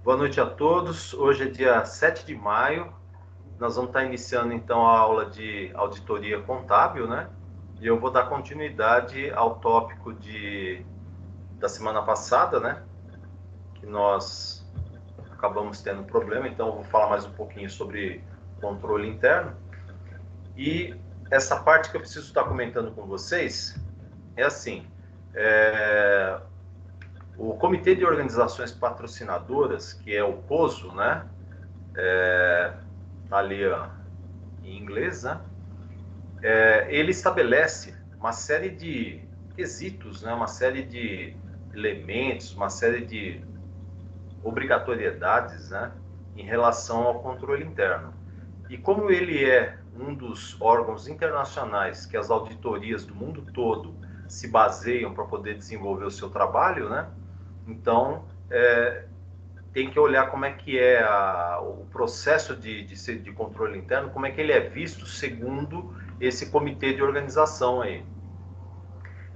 Boa noite a todos. Hoje é dia 7 de maio. Nós vamos estar iniciando então a aula de auditoria contábil, né? E eu vou dar continuidade ao tópico da semana passada, né? Que nós acabamos tendo problema, então eu vou falar mais um pouquinho sobre controle interno. E essa parte que eu preciso estar comentando com vocês é assim: o Comitê de Organizações Patrocinadoras, que é o COSO, né? Tá ali, ó, em inglês, né? Ele estabelece uma série de quesitos, né? Uma série de elementos, uma série de obrigatoriedades, né? Em relação ao controle interno. E como ele é um dos órgãos internacionais que as auditorias do mundo todo se baseiam para poder desenvolver o seu trabalho, né? Então, tem que olhar como é que é o processo de controle interno, como é que ele é visto segundo esse comitê de organização aí.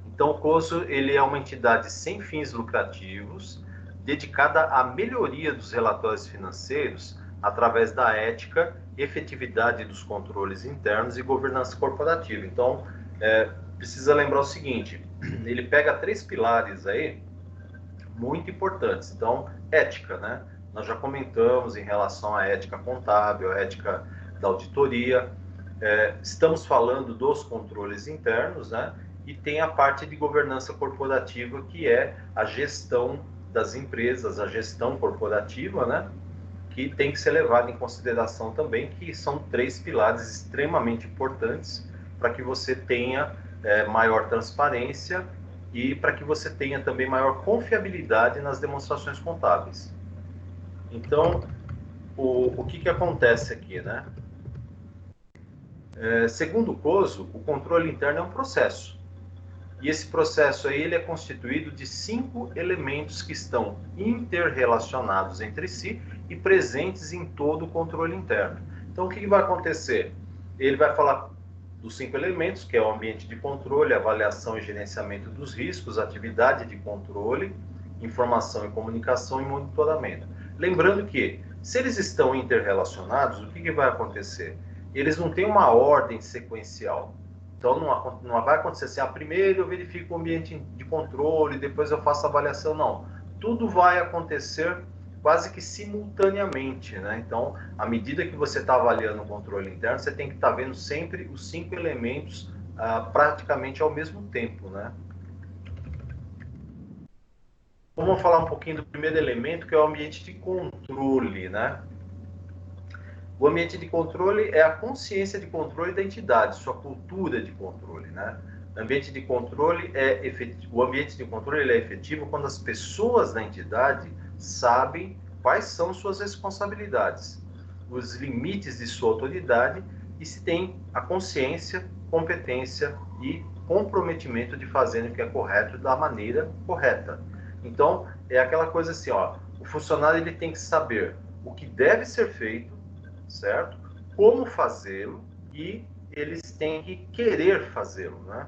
Então, o COSO, ele é uma entidade sem fins lucrativos, dedicada à melhoria dos relatórios financeiros através da ética, efetividade dos controles internos e governança corporativa. Então, precisa lembrar o seguinte, ele pega 3 pilares aí, muito importantes. Então, ética, né? Nós já comentamos em relação à ética contábil, à ética da auditoria. Estamos falando dos controles internos, né? E tem a parte de governança corporativa, que é a gestão das empresas, a gestão corporativa, né? Que tem que ser levada em consideração também, que são 3 pilares extremamente importantes para que você tenha maior transparência e para que você tenha também maior confiabilidade nas demonstrações contábeis. Então, o que acontece aqui, né? Segundo o COSO, o controle interno é um processo. E esse processo aí, ele é constituído de 5 elementos que estão interrelacionados entre si e presentes em todo o controle interno. Então, o que vai acontecer? Ele vai falar dos 5 elementos, que é o ambiente de controle, avaliação e gerenciamento dos riscos, atividade de controle, informação e comunicação e monitoramento. Lembrando que, se eles estão interrelacionados, o que vai acontecer? Eles não têm uma ordem sequencial. Então, não vai acontecer assim, primeiro eu verifico o ambiente de controle, depois eu faço a avaliação, não. Tudo vai acontecer quase que simultaneamente, né? Então, à medida que você está avaliando o controle interno, você tem que estar vendo sempre os 5 elementos praticamente ao mesmo tempo, né? Vamos falar um pouquinho do primeiro elemento, que é o ambiente de controle, né? O ambiente de controle é a consciência de controle da entidade, sua cultura de controle, né? O ambiente de controle é efetivo quando as pessoas da entidade sabem quais são suas responsabilidades, os limites de sua autoridade e se tem a consciência, competência e comprometimento de fazer o que é correto da maneira correta. Então, é aquela coisa assim, ó, o funcionário ele tem que saber o que deve ser feito, certo? Como fazê-lo e eles têm que querer fazê-lo, né?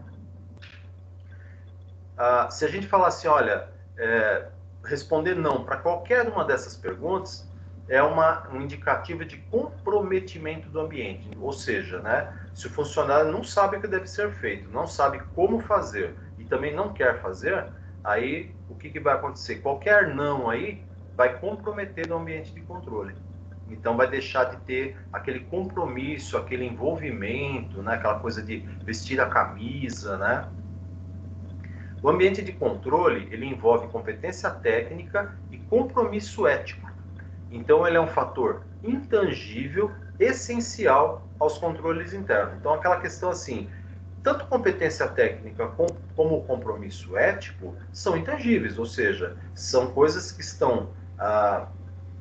Se a gente falar assim, olha, responder não para qualquer uma dessas perguntas é um indicativo de comprometimento do ambiente, ou seja, né, se o funcionário não sabe o que deve ser feito, não sabe como fazer e também não quer fazer, aí o que vai acontecer? Qualquer não aí vai comprometer o ambiente de controle. Então vai deixar de ter aquele compromisso, aquele envolvimento, né? Aquela coisa de vestir a camisa, né? O ambiente de controle, ele envolve competência técnica e compromisso ético. Então ele é um fator intangível, essencial aos controles internos. Então aquela questão assim, tanto competência técnica como compromisso ético são intangíveis, ou seja, são coisas que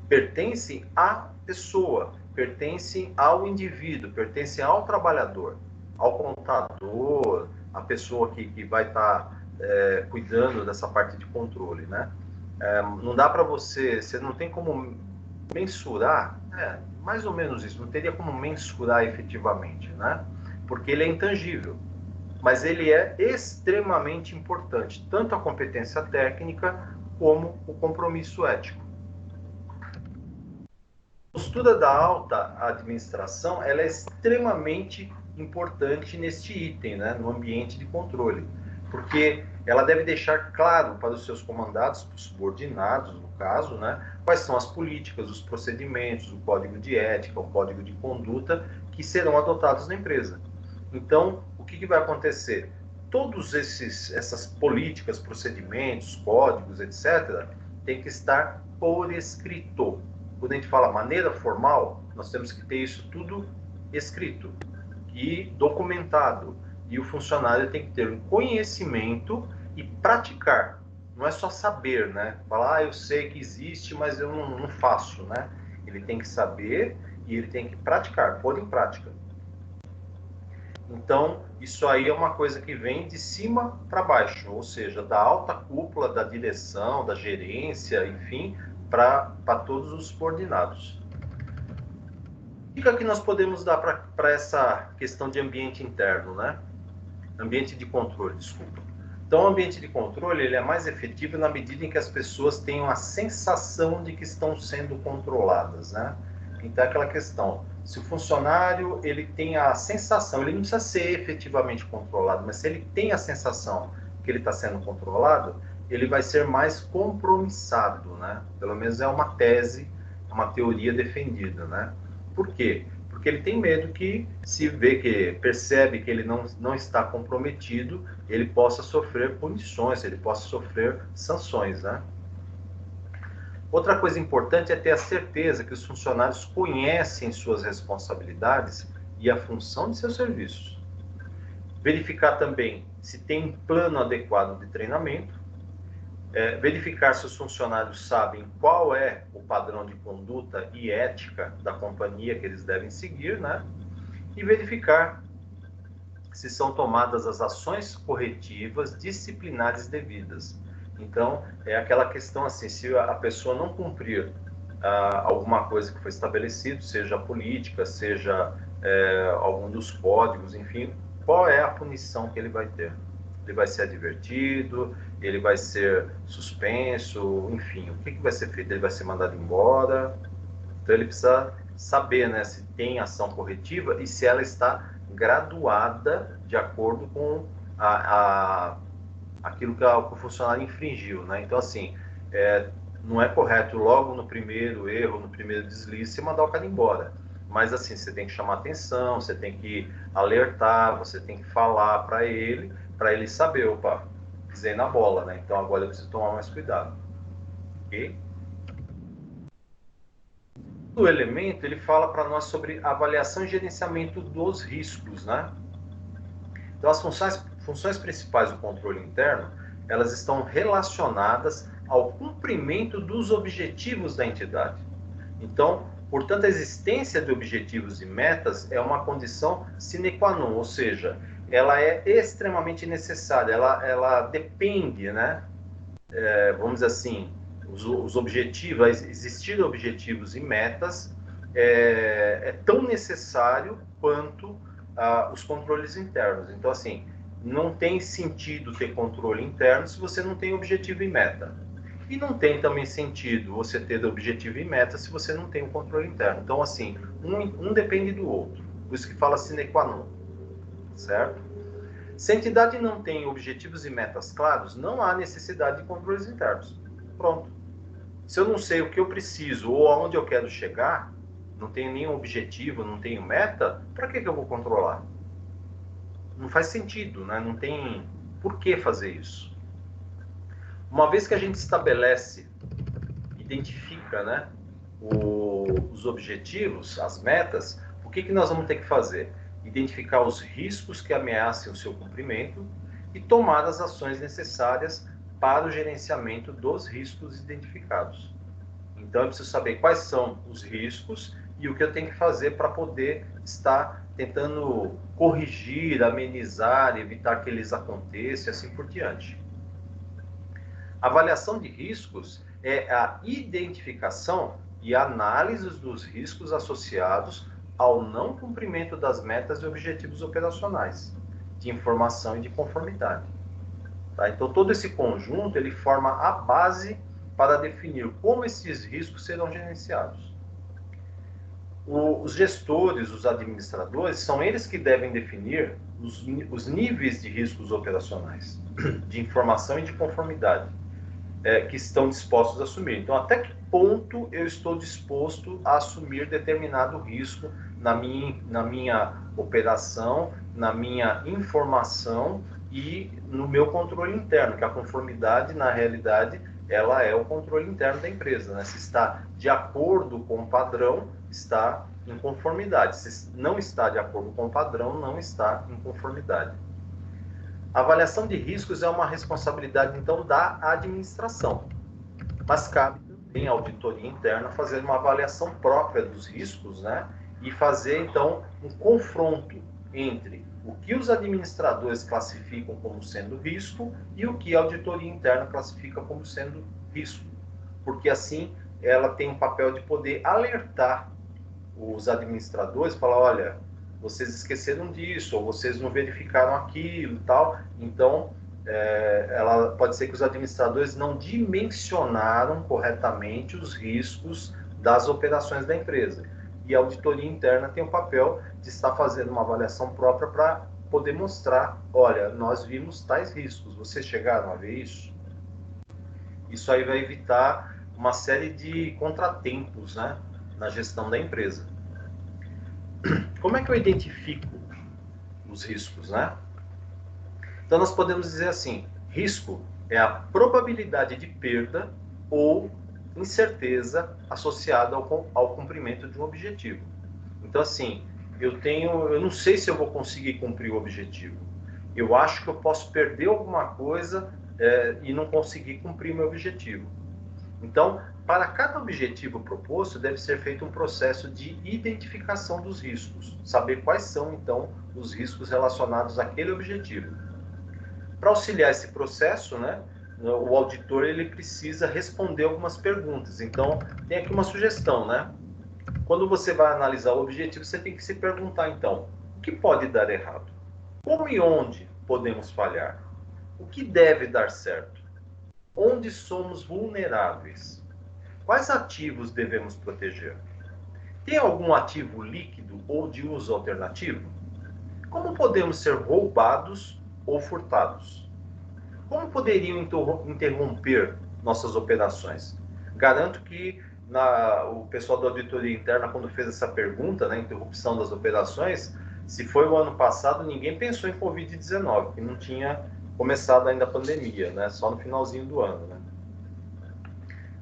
pertencem à pessoa, pertencem ao indivíduo, pertencem ao trabalhador, ao contador, a pessoa que vai estar cuidando dessa parte de controle, né? Não dá para você não tem como mensurar, mais ou menos isso, não teria como mensurar efetivamente, né? Porque ele é intangível, mas ele é extremamente importante, tanto a competência técnica como o compromisso ético. A postura da alta administração ela é extremamente importante neste item, né, no ambiente de controle, porque ela deve deixar claro para os seus comandados, para os subordinados, no caso, né, quais são as políticas, os procedimentos, o código de ética, o código de conduta que serão adotados na empresa. Então, o que vai acontecer? Todos essas políticas, procedimentos, códigos, etc., tem que estar por escrito. Quando a gente fala maneira formal, nós temos que ter isso tudo escrito e documentado. E o funcionário tem que ter um conhecimento e praticar. Não é só saber, né? Falar, eu sei que existe, mas eu não faço, né? Ele tem que saber e ele tem que praticar, pôr em prática. Então, isso aí é uma coisa que vem de cima para baixo, ou seja, da alta cúpula, da direção, da gerência, enfim, para todos os subordinados. Dica que nós podemos dar para essa questão de ambiente interno, né? Ambiente de controle, desculpa. Então, o ambiente de controle ele é mais efetivo na medida em que as pessoas tenham a sensação de que estão sendo controladas, né? Então, é aquela questão, se o funcionário ele tem a sensação, ele não precisa ser efetivamente controlado, mas se ele tem a sensação que ele está sendo controlado, ele vai ser mais compromissado, né? Pelo menos é uma tese, uma teoria defendida, né? Por quê? Porque ele tem medo que, se vê que percebe que ele não está comprometido, ele possa sofrer punições, ele possa sofrer sanções, né? Outra coisa importante é ter a certeza que os funcionários conhecem suas responsabilidades e a função de seus serviços. Verificar também se tem um plano adequado de treinamento, verificar se os funcionários sabem qual é o padrão de conduta e ética da companhia que eles devem seguir, né? E verificar se são tomadas as ações corretivas disciplinares devidas. Então, é aquela questão assim, se a pessoa não cumprir alguma coisa que foi estabelecido, seja política, seja algum dos códigos, enfim, qual é a punição que ele vai ter? Ele vai ser advertido, ele vai ser suspenso, enfim, o que vai ser feito? Ele vai ser mandado embora. Então ele precisa saber, né, se tem ação corretiva e se ela está graduada de acordo com aquilo que o funcionário infringiu, né? Então, assim, não é correto logo no primeiro erro, no primeiro deslize, você mandar o cara embora. Mas, assim, você tem que chamar atenção, você tem que alertar, você tem que falar para ele saber, opa, pisei na bola, né? Então, agora eu preciso tomar mais cuidado. Ok? O elemento, ele fala para nós sobre avaliação e gerenciamento dos riscos, né? Então, as funções principais do controle interno, elas estão relacionadas ao cumprimento dos objetivos da entidade. Então, portanto, a existência de objetivos e metas é uma condição sine qua non, ou seja, ela é extremamente necessária, ela depende, né? Vamos dizer assim, os objetivos, existir objetivos e metas é tão necessário quanto os controles internos. Então, assim, não tem sentido ter controle interno se você não tem objetivo e meta. E não tem também sentido você ter objetivo e meta se você não tem o controle interno. Então, assim, um depende do outro. Por isso que fala sine qua non, certo? Se a entidade não tem objetivos e metas claros, não há necessidade de controles internos. Pronto. Se eu não sei o que eu preciso ou aonde eu quero chegar, não tenho nenhum objetivo, não tenho meta, para que eu vou controlar? Não faz sentido, né? Não tem por que fazer isso. Uma vez que a gente estabelece, identifica, né, os objetivos, as metas, o que nós vamos ter que fazer? Identificar os riscos que ameacem o seu cumprimento e tomar as ações necessárias para o gerenciamento dos riscos identificados. Então, eu preciso saber quais são os riscos e o que eu tenho que fazer para poder estar tentando corrigir, amenizar, evitar que eles aconteçam e assim por diante. A avaliação de riscos é a identificação e análise dos riscos associados ao não cumprimento das metas e objetivos operacionais, de informação e de conformidade. Tá? Então, todo esse conjunto ele forma a base para definir como esses riscos serão gerenciados. Os gestores, os administradores, são eles que devem definir os níveis de riscos operacionais, de informação e de conformidade, que estão dispostos a assumir. Então, até que ponto eu estou disposto a assumir determinado risco na minha operação, na minha informação e no meu controle interno, que a conformidade, na realidade, ela é o controle interno da empresa, né? Se está de acordo com o padrão, está em conformidade. Se não está de acordo com o padrão, não está em conformidade. A avaliação de riscos é uma responsabilidade, então, da administração, mas cabe também à auditoria interna fazer uma avaliação própria dos riscos, né? E fazer, então, um confronto entre o que os administradores classificam como sendo risco e o que a auditoria interna classifica como sendo risco. Porque assim ela tem um papel de poder alertar os administradores, falar, olha, vocês esqueceram disso, ou vocês não verificaram aquilo e tal. Então, ela pode ser que os administradores não dimensionaram corretamente os riscos das operações da empresa. E a auditoria interna tem o papel de estar fazendo uma avaliação própria para poder mostrar, olha, nós vimos tais riscos, vocês chegaram a ver isso? Isso aí vai evitar uma série de contratempos, né, na gestão da empresa. Como é que eu identifico os riscos, né? Então, nós podemos dizer assim, risco é a probabilidade de perda ou incerteza associada ao cumprimento de um objetivo. Então, assim, eu não sei se eu vou conseguir cumprir o objetivo. Eu acho que eu posso perder alguma coisa e não conseguir cumprir meu objetivo. Então, para cada objetivo proposto, deve ser feito um processo de identificação dos riscos, saber quais são, então, os riscos relacionados àquele objetivo. Para auxiliar esse processo, né, o auditor ele precisa responder algumas perguntas. Então, tem aqui uma sugestão, né? Quando você vai analisar o objetivo, você tem que se perguntar, então, o que pode dar errado? Como e onde podemos falhar? O que deve dar certo? Onde somos vulneráveis? Quais ativos devemos proteger? Tem algum ativo líquido ou de uso alternativo? Como podemos ser roubados ou furtados? Como poderiam interromper nossas operações? Garanto que o pessoal da auditoria interna, quando fez essa pergunta, né, interrupção das operações, se foi o ano passado, ninguém pensou em Covid-19, que não tinha começado ainda a pandemia, né, só no finalzinho do ano. Né?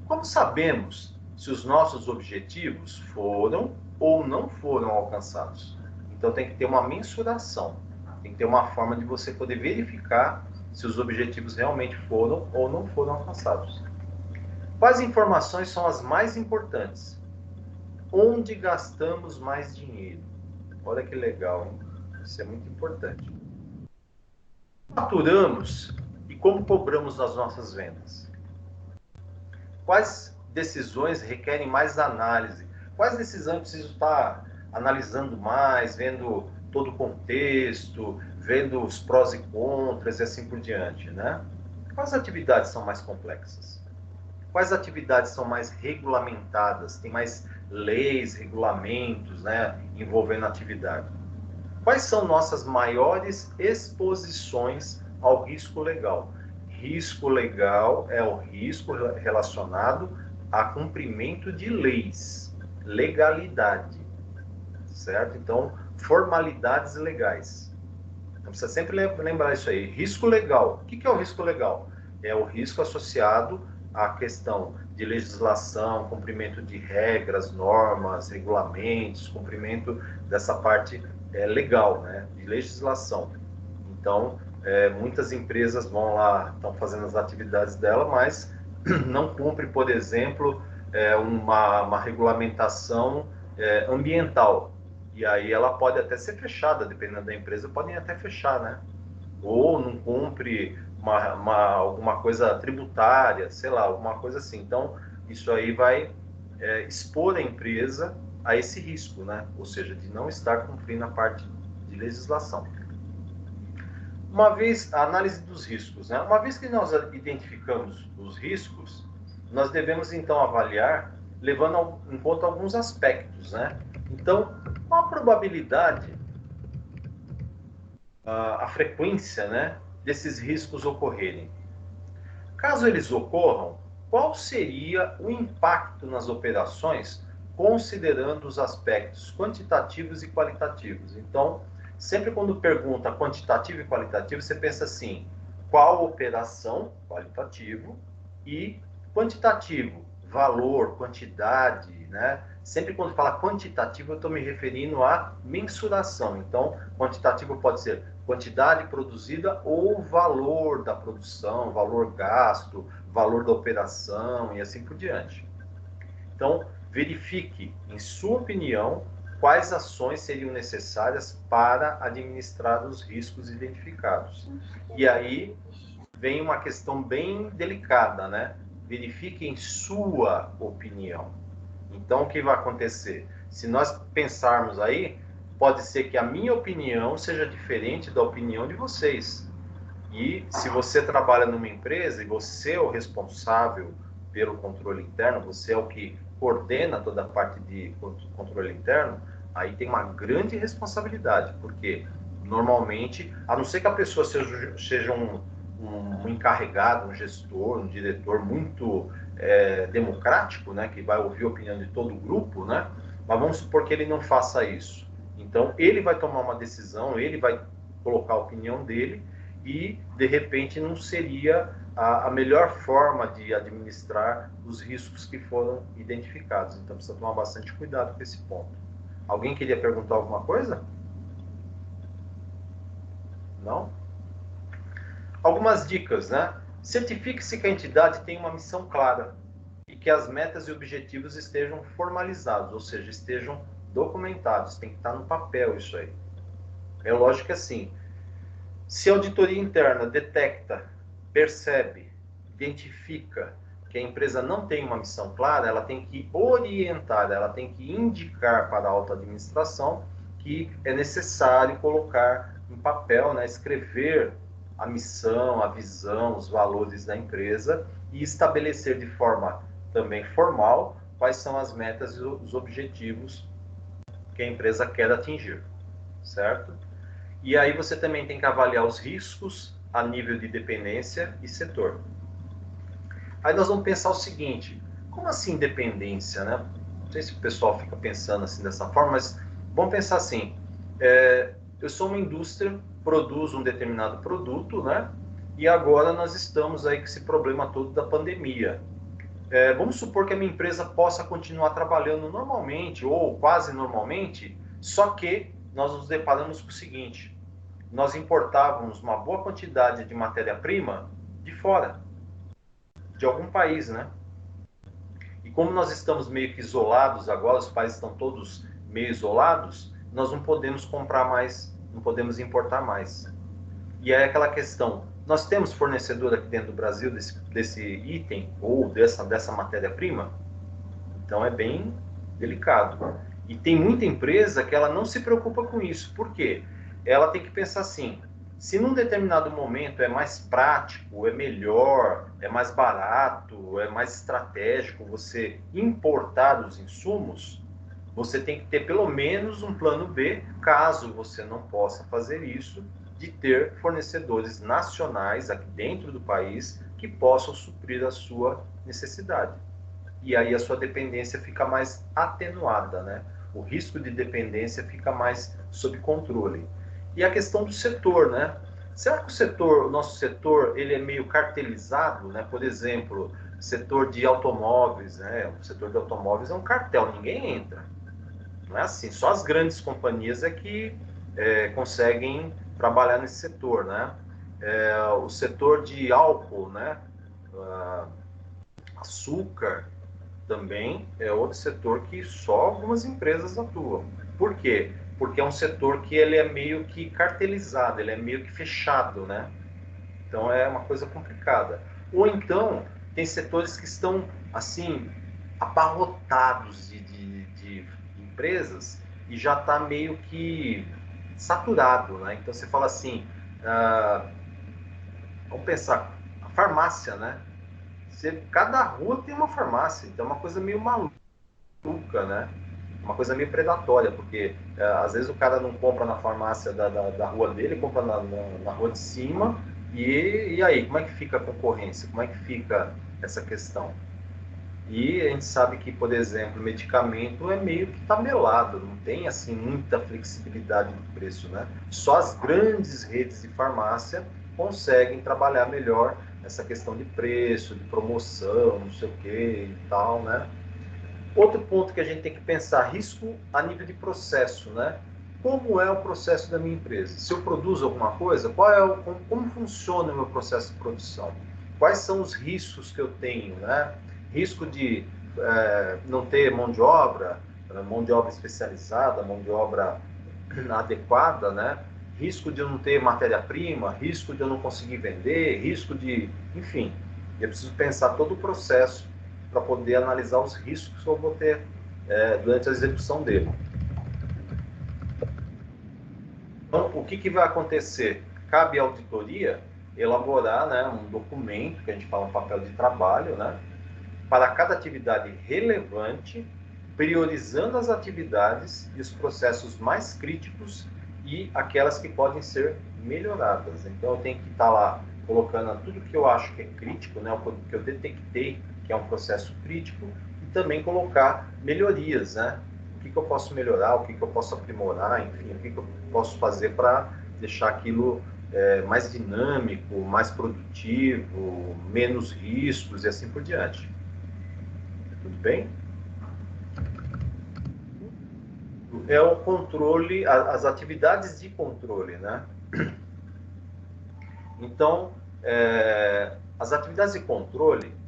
Como sabemos se os nossos objetivos foram ou não foram alcançados? Então tem que ter uma mensuração, tem que ter uma forma de você poder verificar se os objetivos realmente foram ou não foram alcançados. Quais informações são as mais importantes? Onde gastamos mais dinheiro? Olha que legal, hein? Isso é muito importante. Faturamos e como cobramos nas nossas vendas? Quais decisões requerem mais análise? Quais decisões eu preciso estar analisando mais, vendo todo o contexto, vendo os prós e contras e assim por diante, né? Quais atividades são mais complexas? Quais atividades são mais regulamentadas? Tem mais leis, regulamentos, né, envolvendo a atividade? Quais são nossas maiores exposições ao risco legal? Risco legal é o risco relacionado a cumprimento de leis, legalidade, certo? Então, formalidades legais. Então, precisa sempre lembrar isso aí. Risco legal. O que é o risco legal? É o risco associado à questão de legislação, cumprimento de regras, normas, regulamentos, cumprimento dessa parte legal, né, de legislação. Então, muitas empresas vão lá, estão fazendo as atividades dela, mas não cumpre, por exemplo, uma regulamentação ambiental. E aí ela pode até ser fechada, dependendo da empresa, podem até fechar, né? Ou não cumpre alguma coisa tributária, sei lá, alguma coisa assim. Então, isso aí vai expor a empresa a esse risco, né? Ou seja, de não estar cumprindo a parte de legislação. Uma vez, a análise dos riscos, né? Uma vez que nós identificamos os riscos, nós devemos então avaliar levando em conta alguns aspectos, né? Então, qual a probabilidade, a frequência, né, desses riscos ocorrerem? Caso eles ocorram, qual seria o impacto nas operações, considerando os aspectos quantitativos e qualitativos? Então, sempre quando pergunta quantitativo e qualitativo, você pensa assim: qual operação, qualitativo, e quantitativo, valor, quantidade, né? Sempre quando fala quantitativo, eu estou me referindo à mensuração. Então, quantitativo pode ser quantidade produzida ou valor da produção, valor gasto, valor da operação e assim por diante. Então, verifique, em sua opinião, quais ações seriam necessárias para administrar os riscos identificados. E aí vem uma questão bem delicada, né? Verifique em sua opinião. Então, o que vai acontecer? Se nós pensarmos aí, pode ser que a minha opinião seja diferente da opinião de vocês. E se você trabalha numa empresa e você é o responsável pelo controle interno, você é o que coordena toda a parte de controle interno, aí tem uma grande responsabilidade, porque normalmente, a não ser que a pessoa seja um encarregado, um gestor, um diretor muito democrático, né, que vai ouvir a opinião de todo o grupo, né, mas vamos supor que ele não faça isso. Então, ele vai tomar uma decisão, ele vai colocar a opinião dele e, de repente, não seria a melhor forma de administrar os riscos que foram identificados. Então, precisa tomar bastante cuidado com esse ponto. Alguém queria perguntar alguma coisa? Não? Algumas dicas, né? Certifique-se que a entidade tem uma missão clara e que as metas e objetivos estejam formalizados, ou seja, estejam documentados. Tem que estar no papel isso aí. É lógico que assim, se a auditoria interna detecta, percebe, identifica que a empresa não tem uma missão clara, ela tem que orientar, ela tem que indicar para a alta administração que é necessário colocar em papel, né, escrever a missão, a visão, os valores da empresa e estabelecer de forma também formal quais são as metas e os objetivos que a empresa quer atingir, certo? E aí você também tem que avaliar os riscos a nível de dependência e setor. Aí nós vamos pensar o seguinte: como assim dependência, né? Não sei se o pessoal fica pensando assim dessa forma, mas vamos pensar assim: eu sou uma indústria, produzo um determinado produto, né? E agora nós estamos aí com esse problema todo da pandemia. Vamos supor que a minha empresa possa continuar trabalhando normalmente ou quase normalmente, só que nós nos deparamos com o seguinte: nós importávamos uma boa quantidade de matéria-prima de fora, de algum país, né? E como nós estamos meio que isolados agora, os países estão todos meio isolados, nós não podemos comprar mais, não podemos importar mais. E aí aquela questão, nós temos fornecedor aqui dentro do Brasil desse item ou dessa matéria-prima? Então é bem delicado. E tem muita empresa que ela não se preocupa com isso. Por quê? Ela tem que pensar assim: se num determinado momento é mais prático, é melhor, é mais barato, é mais estratégico você importar os insumos, você tem que ter pelo menos um plano B, caso você não possa fazer isso, de ter fornecedores nacionais aqui dentro do país que possam suprir a sua necessidade. E aí a sua dependência fica mais atenuada, né? O risco de dependência fica mais sob controle. E a questão do setor, né? Será que o nosso setor, ele é meio cartelizado, né? Por exemplo, setor de automóveis, né? O setor de automóveis é um cartel, ninguém entra. Não é assim, só as grandes companhias é que conseguem trabalhar nesse setor, né? O setor de álcool, né? Açúcar, também é outro setor que só algumas empresas atuam. Por quê? Porque é um setor que ele é meio que cartelizado, ele é meio que fechado, né? Então é uma coisa complicada. Ou então tem setores que estão assim abarrotados de empresas e já está meio que saturado, né? Então você fala assim, vamos pensar, a farmácia, né? Cada rua tem uma farmácia, então é uma coisa meio maluca. açúcar, né? Uma coisa meio predatória, porque às vezes o cara não compra na farmácia da rua dele, compra na rua de cima, e aí, como é que fica a concorrência? Como é que fica essa questão? E a gente sabe que, por exemplo, medicamento é meio que tabelado, não tem assim muita flexibilidade de preço, né? Só as grandes redes de farmácia conseguem trabalhar melhor essa questão de preço, de promoção, não sei o que e tal, né? Outro ponto que a gente tem que pensar, risco a nível de processo, né? Como é o processo da minha empresa? Se eu produzo alguma coisa, como funciona o meu processo de produção? Quais são os riscos que eu tenho, né? Risco de não ter mão de obra especializada, mão de obra adequada, né? Risco de eu não ter matéria-prima, risco de eu não conseguir vender, risco de, enfim, eu preciso pensar todo o processo para poder analisar os riscos que eu vou ter durante a execução dele. Então, o que vai acontecer? Cabe à auditoria elaborar, né, um documento, que a gente fala um papel de trabalho, né, para cada atividade relevante, priorizando as atividades e os processos mais críticos e aquelas que podem ser melhoradas. Então, eu tenho que estar lá colocando tudo que eu acho que é crítico, né, o que eu detectei que é um processo crítico, e também colocar melhorias, né? O que eu posso melhorar, o que eu posso aprimorar, enfim, o que eu posso fazer para deixar aquilo mais dinâmico, mais produtivo, menos riscos e assim por diante. Tudo bem? É o controle, as atividades de controle, né? Então, as atividades de controle,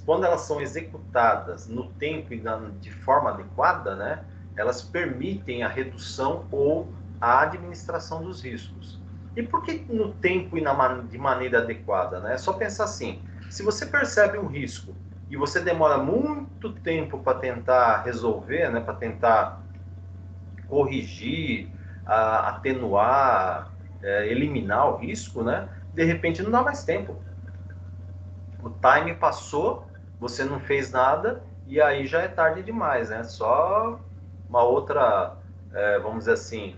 quando elas são executadas no tempo e de forma adequada, né? Elas permitem a redução ou a administração dos riscos. E por que no tempo e de maneira adequada, né? É só pensar assim, se você percebe um risco e você demora muito tempo para tentar resolver, né? Para tentar corrigir, atenuar, eliminar o risco, né? De repente não dá mais tempo. O time passou, você não fez nada e aí já é tarde demais, né? Só uma outra, vamos dizer assim,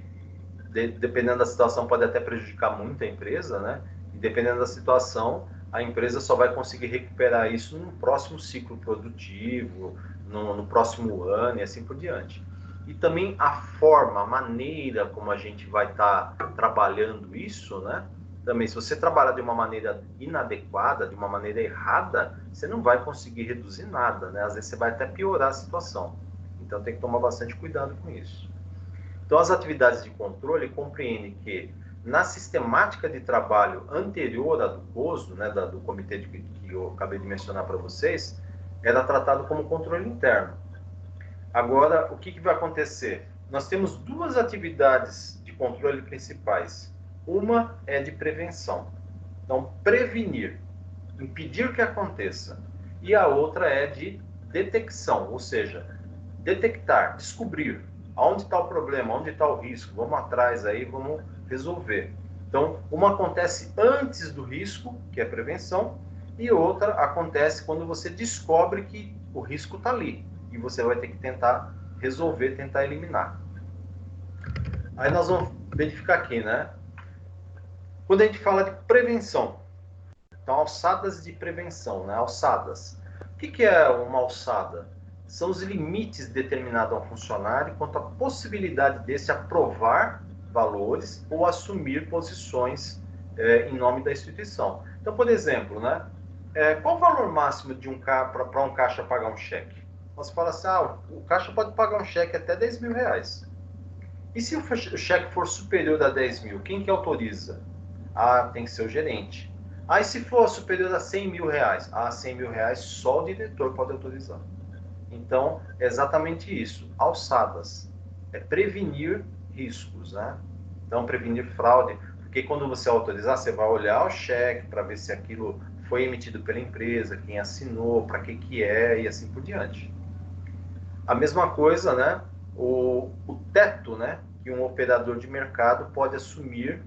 dependendo da situação pode até prejudicar muito a empresa, né? E dependendo da situação, a empresa só vai conseguir recuperar isso no próximo ciclo produtivo, no próximo ano e assim por diante. E também a forma, a maneira como a gente vai estar trabalhando isso, né? Também, se você trabalhar de uma maneira inadequada, de uma maneira errada, você não vai conseguir reduzir nada, né? Às vezes você vai até piorar a situação. Então tem que tomar bastante cuidado com isso. Então, as atividades de controle compreendem que, na sistemática de trabalho anterior à do COSO, né, do comitê que eu acabei de mencionar para vocês, era tratado como controle interno. Agora, o que vai acontecer? Nós temos duas atividades de controle principais. Uma é de prevenção. Então, prevenir, impedir que aconteça. E a outra é de detecção, ou seja, detectar, descobrir aonde está o problema, onde está o risco, vamos atrás aí, vamos resolver. Então, uma acontece antes do risco, que é a prevenção, e outra acontece quando você descobre que o risco está ali e você vai ter que tentar resolver, tentar eliminar. Aí nós vamos verificar aqui, né? Quando a gente fala de prevenção, então alçadas de prevenção, né? Alçadas. O que é uma alçada? São os limites determinados ao funcionário quanto à possibilidade desse aprovar valores ou assumir posições em nome da instituição. Então, por exemplo, né, qual o valor máximo de para um caixa pagar um cheque? Você fala assim, o caixa pode pagar um cheque até 10 mil reais. E se o cheque for superior a 10 mil, quem que autoriza? Tem que ser o gerente. E se for superior a 100 mil reais? 100 mil reais só o diretor pode autorizar. Então, é exatamente isso. Alçadas. É prevenir riscos, né? Então, prevenir fraude. Porque quando você autorizar, você vai olhar o cheque para ver se aquilo foi emitido pela empresa, quem assinou, para que é e assim por diante. A mesma coisa, né? O teto, né? Que um operador de mercado pode assumir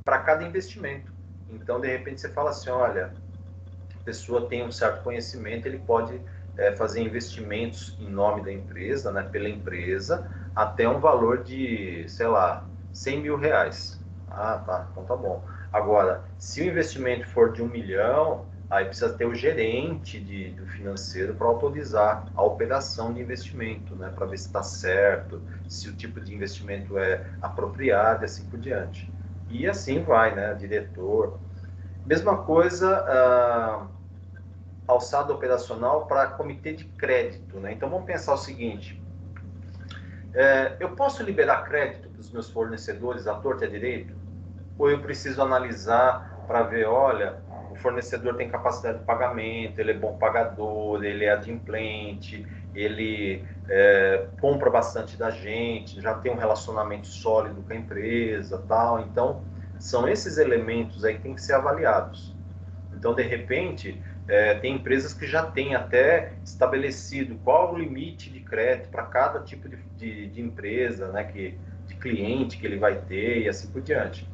para cada investimento. Então, de repente, você fala assim, olha, a pessoa tem um certo conhecimento, ele pode fazer investimentos em nome da empresa, né, pela empresa, até um valor de, sei lá, 100 mil reais. Ah, tá, então tá bom. Agora, se o investimento for de 1 milhão, aí precisa ter o gerente do financeiro para autorizar a operação de investimento, né, para ver se está certo, se o tipo de investimento é apropriado e assim por diante. E assim vai, né, diretor. Mesma coisa, alçada operacional para comitê de crédito, né? Então vamos pensar o seguinte: eu posso liberar crédito para os meus fornecedores à torta e à direito? Ou eu preciso analisar para ver, olha, o fornecedor tem capacidade de pagamento, ele é bom pagador, ele é adimplente, ele compra bastante da gente, já tem um relacionamento sólido com a empresa, tal. Então, são esses elementos aí que têm que ser avaliados. Então, de repente, tem empresas que já têm até estabelecido qual o limite de crédito para cada tipo de empresa, né, de cliente que ele vai ter e assim por diante.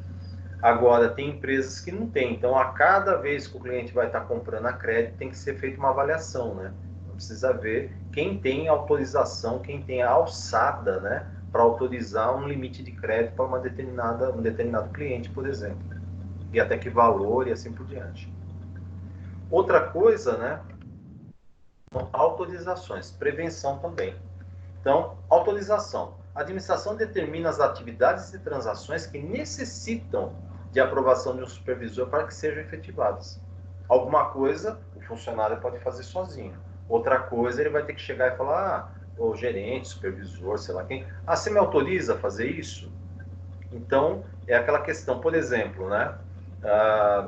Agora, tem empresas que não têm. Então, a cada vez que o cliente vai estar comprando a crédito, tem que ser feita uma avaliação, né? Então, precisa ver quem tem autorização, quem tem a alçada, né, para autorizar um limite de crédito para um determinado cliente, por exemplo. E até que valor e assim por diante. Outra coisa, né, são autorizações, prevenção também. Então, autorização. A administração determina as atividades e transações que necessitam de aprovação de um supervisor para que sejam efetivadas. Alguma coisa o funcionário pode fazer sozinho. Outra coisa, ele vai ter que chegar e falar, o gerente, supervisor, sei lá quem, você me autoriza a fazer isso? Então, é aquela questão, por exemplo, né?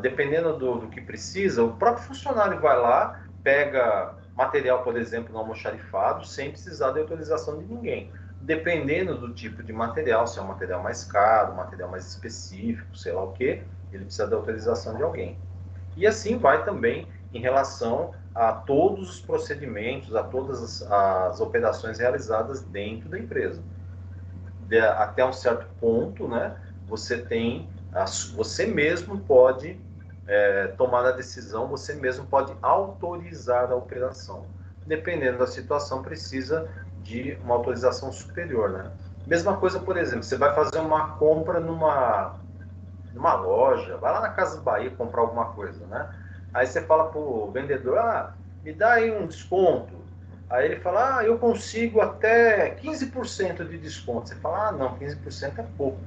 Dependendo do que precisa, o próprio funcionário vai lá, pega material, por exemplo, no almoxarifado, sem precisar de autorização de ninguém. Dependendo do tipo de material, se é um material mais caro, um material mais específico, sei lá o que, ele precisa da autorização de alguém. E assim vai também em relação a todos os procedimentos, a todas as operações realizadas dentro da empresa. Até um certo ponto, né, você mesmo pode tomar a decisão, você mesmo pode autorizar a operação. Dependendo da situação, precisa de uma autorização superior, né? Mesma coisa, por exemplo, você vai fazer uma compra numa loja, vai lá na Casa Bahia comprar alguma coisa, né? Aí você fala pro vendedor, me dá aí um desconto. Aí ele fala, eu consigo até 15% de desconto. Você fala, não, 15% é pouco.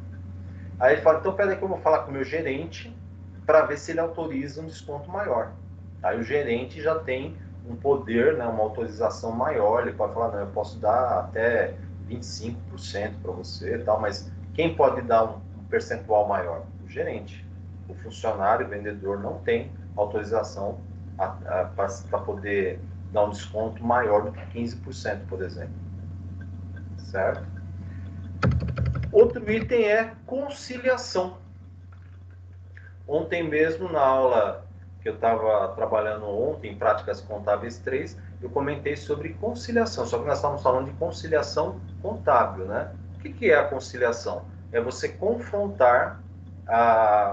Aí ele fala, então peraí que eu vou falar com o meu gerente para ver se ele autoriza um desconto maior. Aí o gerente já tem um poder, né, uma autorização maior, ele pode falar, não, eu posso dar até 25% para você e tal, mas quem pode dar um percentual maior? O gerente. O funcionário, o vendedor não tem autorização para poder dar um desconto maior do que 15%, por exemplo. Certo? Outro item é conciliação. Ontem mesmo, na aula que eu estava trabalhando ontem, em Práticas Contábeis 3, eu comentei sobre conciliação, só que nós estamos falando de conciliação contábil, né? O que é a conciliação? É você confrontar,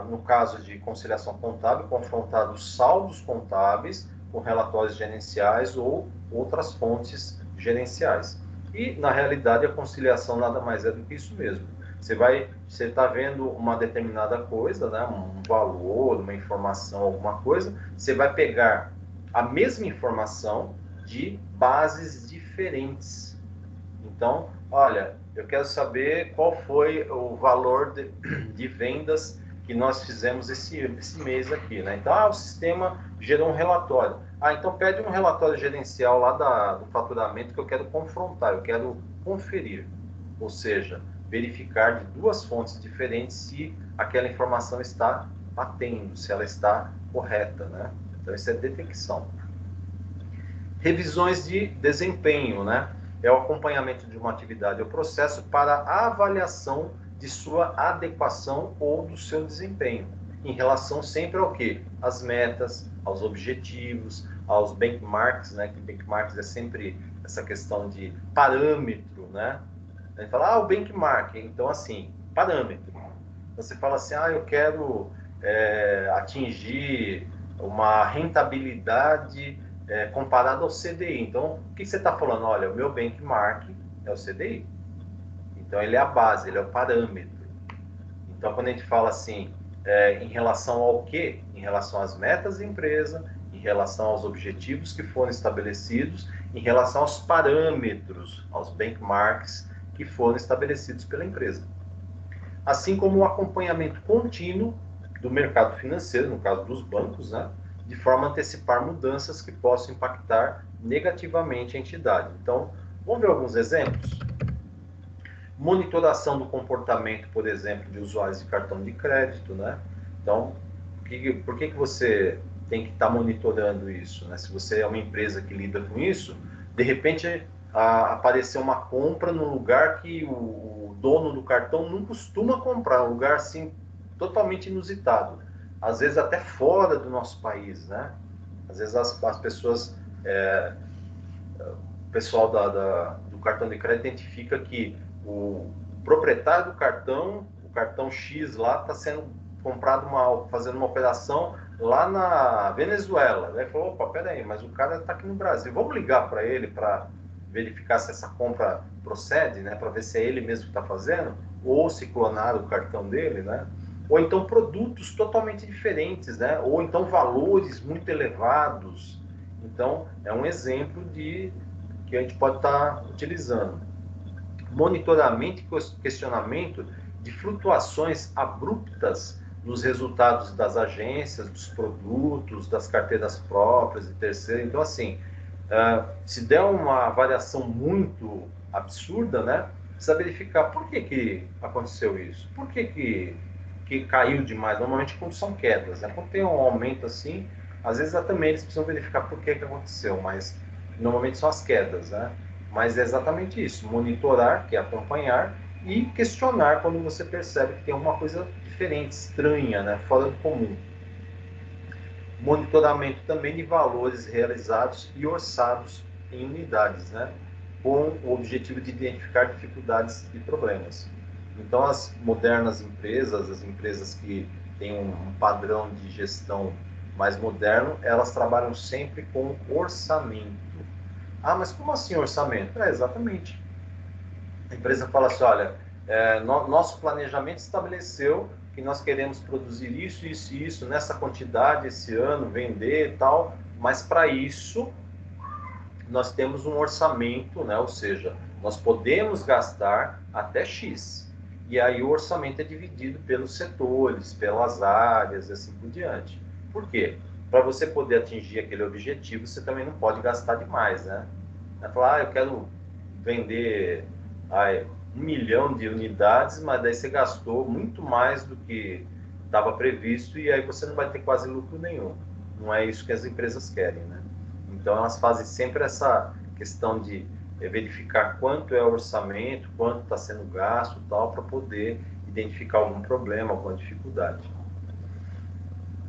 no caso de conciliação contábil, confrontar os saldos contábeis com relatórios gerenciais ou outras fontes gerenciais. E, na realidade, a conciliação nada mais é do que isso mesmo. Você está vendo uma determinada coisa, né, um valor, uma informação, alguma coisa, você vai pegar a mesma informação de bases diferentes. Então, olha, eu quero saber qual foi o valor de vendas que nós fizemos esse mês aqui, né? Então, o sistema gerou um relatório. Então pede um relatório gerencial lá do faturamento que eu quero confrontar, eu quero conferir. Ou seja, verificar de duas fontes diferentes se aquela informação está batendo, se ela está correta, né? Então, isso é detecção. Revisões de desempenho, né? É o acompanhamento de uma atividade ou processo para a avaliação de sua adequação ou do seu desempenho, em relação sempre ao quê? Às metas, aos objetivos, aos benchmarks, né? Que benchmarks é sempre essa questão de parâmetro, né? A gente fala, o benchmark, então assim, parâmetro. Você fala assim, eu quero atingir uma rentabilidade comparado ao CDI. Então, o que você está falando? Olha, o meu benchmark é o CDI. Então, ele é a base, ele é o parâmetro. Então, quando a gente fala assim, em relação ao quê? Em relação às metas da empresa, em relação aos objetivos que foram estabelecidos, em relação aos parâmetros, aos benchmarks que foram estabelecidos pela empresa. Assim como o acompanhamento contínuo do mercado financeiro, no caso dos bancos, né, de forma a antecipar mudanças que possam impactar negativamente a entidade. Então, vamos ver alguns exemplos? Monitoração do comportamento, por exemplo, de usuários de cartão de crédito, né? Então, por que você tem que estar monitorando isso, né? Se você é uma empresa que lida com isso, de repente apareceu uma compra num lugar que o dono do cartão não costuma comprar, um lugar assim totalmente inusitado, às vezes até fora do nosso país, né? Às vezes as pessoas, o pessoal do cartão de crédito identifica que o proprietário do cartão, o cartão X lá, está sendo comprado, fazendo uma operação lá na Venezuela. Ele falou, opa, peraí, mas o cara está aqui no Brasil. Vamos ligar para ele para verificar se essa compra procede, né? Para ver se é ele mesmo que está fazendo, ou se clonaram o cartão dele, né? Ou então produtos totalmente diferentes, né? Ou então valores muito elevados. Então, é um exemplo que a gente pode estar utilizando. Monitoramento e questionamento de flutuações abruptas nos resultados das agências, dos produtos, das carteiras próprias e terceiras. Então, assim, se der uma variação muito absurda, né, precisa verificar por que aconteceu isso, por que caiu demais. Normalmente, quando são quedas, né? Quando tem um aumento assim, às vezes também eles precisam verificar por que aconteceu, mas normalmente são as quedas, né? Mas é exatamente isso, monitorar, que é acompanhar, e questionar quando você percebe que tem alguma coisa diferente, estranha, né? Fora do comum. Monitoramento também de valores realizados e orçados em unidades, né? Com o objetivo de identificar dificuldades e problemas. Então, as modernas empresas, as empresas que têm um padrão de gestão mais moderno, elas trabalham sempre com orçamento. Ah, mas como assim orçamento? Exatamente. A empresa fala assim, olha, nosso planejamento estabeleceu que nós queremos produzir isso, isso e isso, nessa quantidade esse ano, vender e tal, mas para isso nós temos um orçamento, né? Ou seja, nós podemos gastar até X. E aí o orçamento é dividido pelos setores, pelas áreas e assim por diante. Por quê? Para você poder atingir aquele objetivo, você também não pode gastar demais, né? Falar, eu quero vender 1 milhão de unidades, mas daí você gastou muito mais do que estava previsto e aí você não vai ter quase lucro nenhum. Não é isso que as empresas querem, né? Então, elas fazem sempre essa questão de verificar quanto é o orçamento, quanto está sendo gasto e tal, para poder identificar algum problema, alguma dificuldade.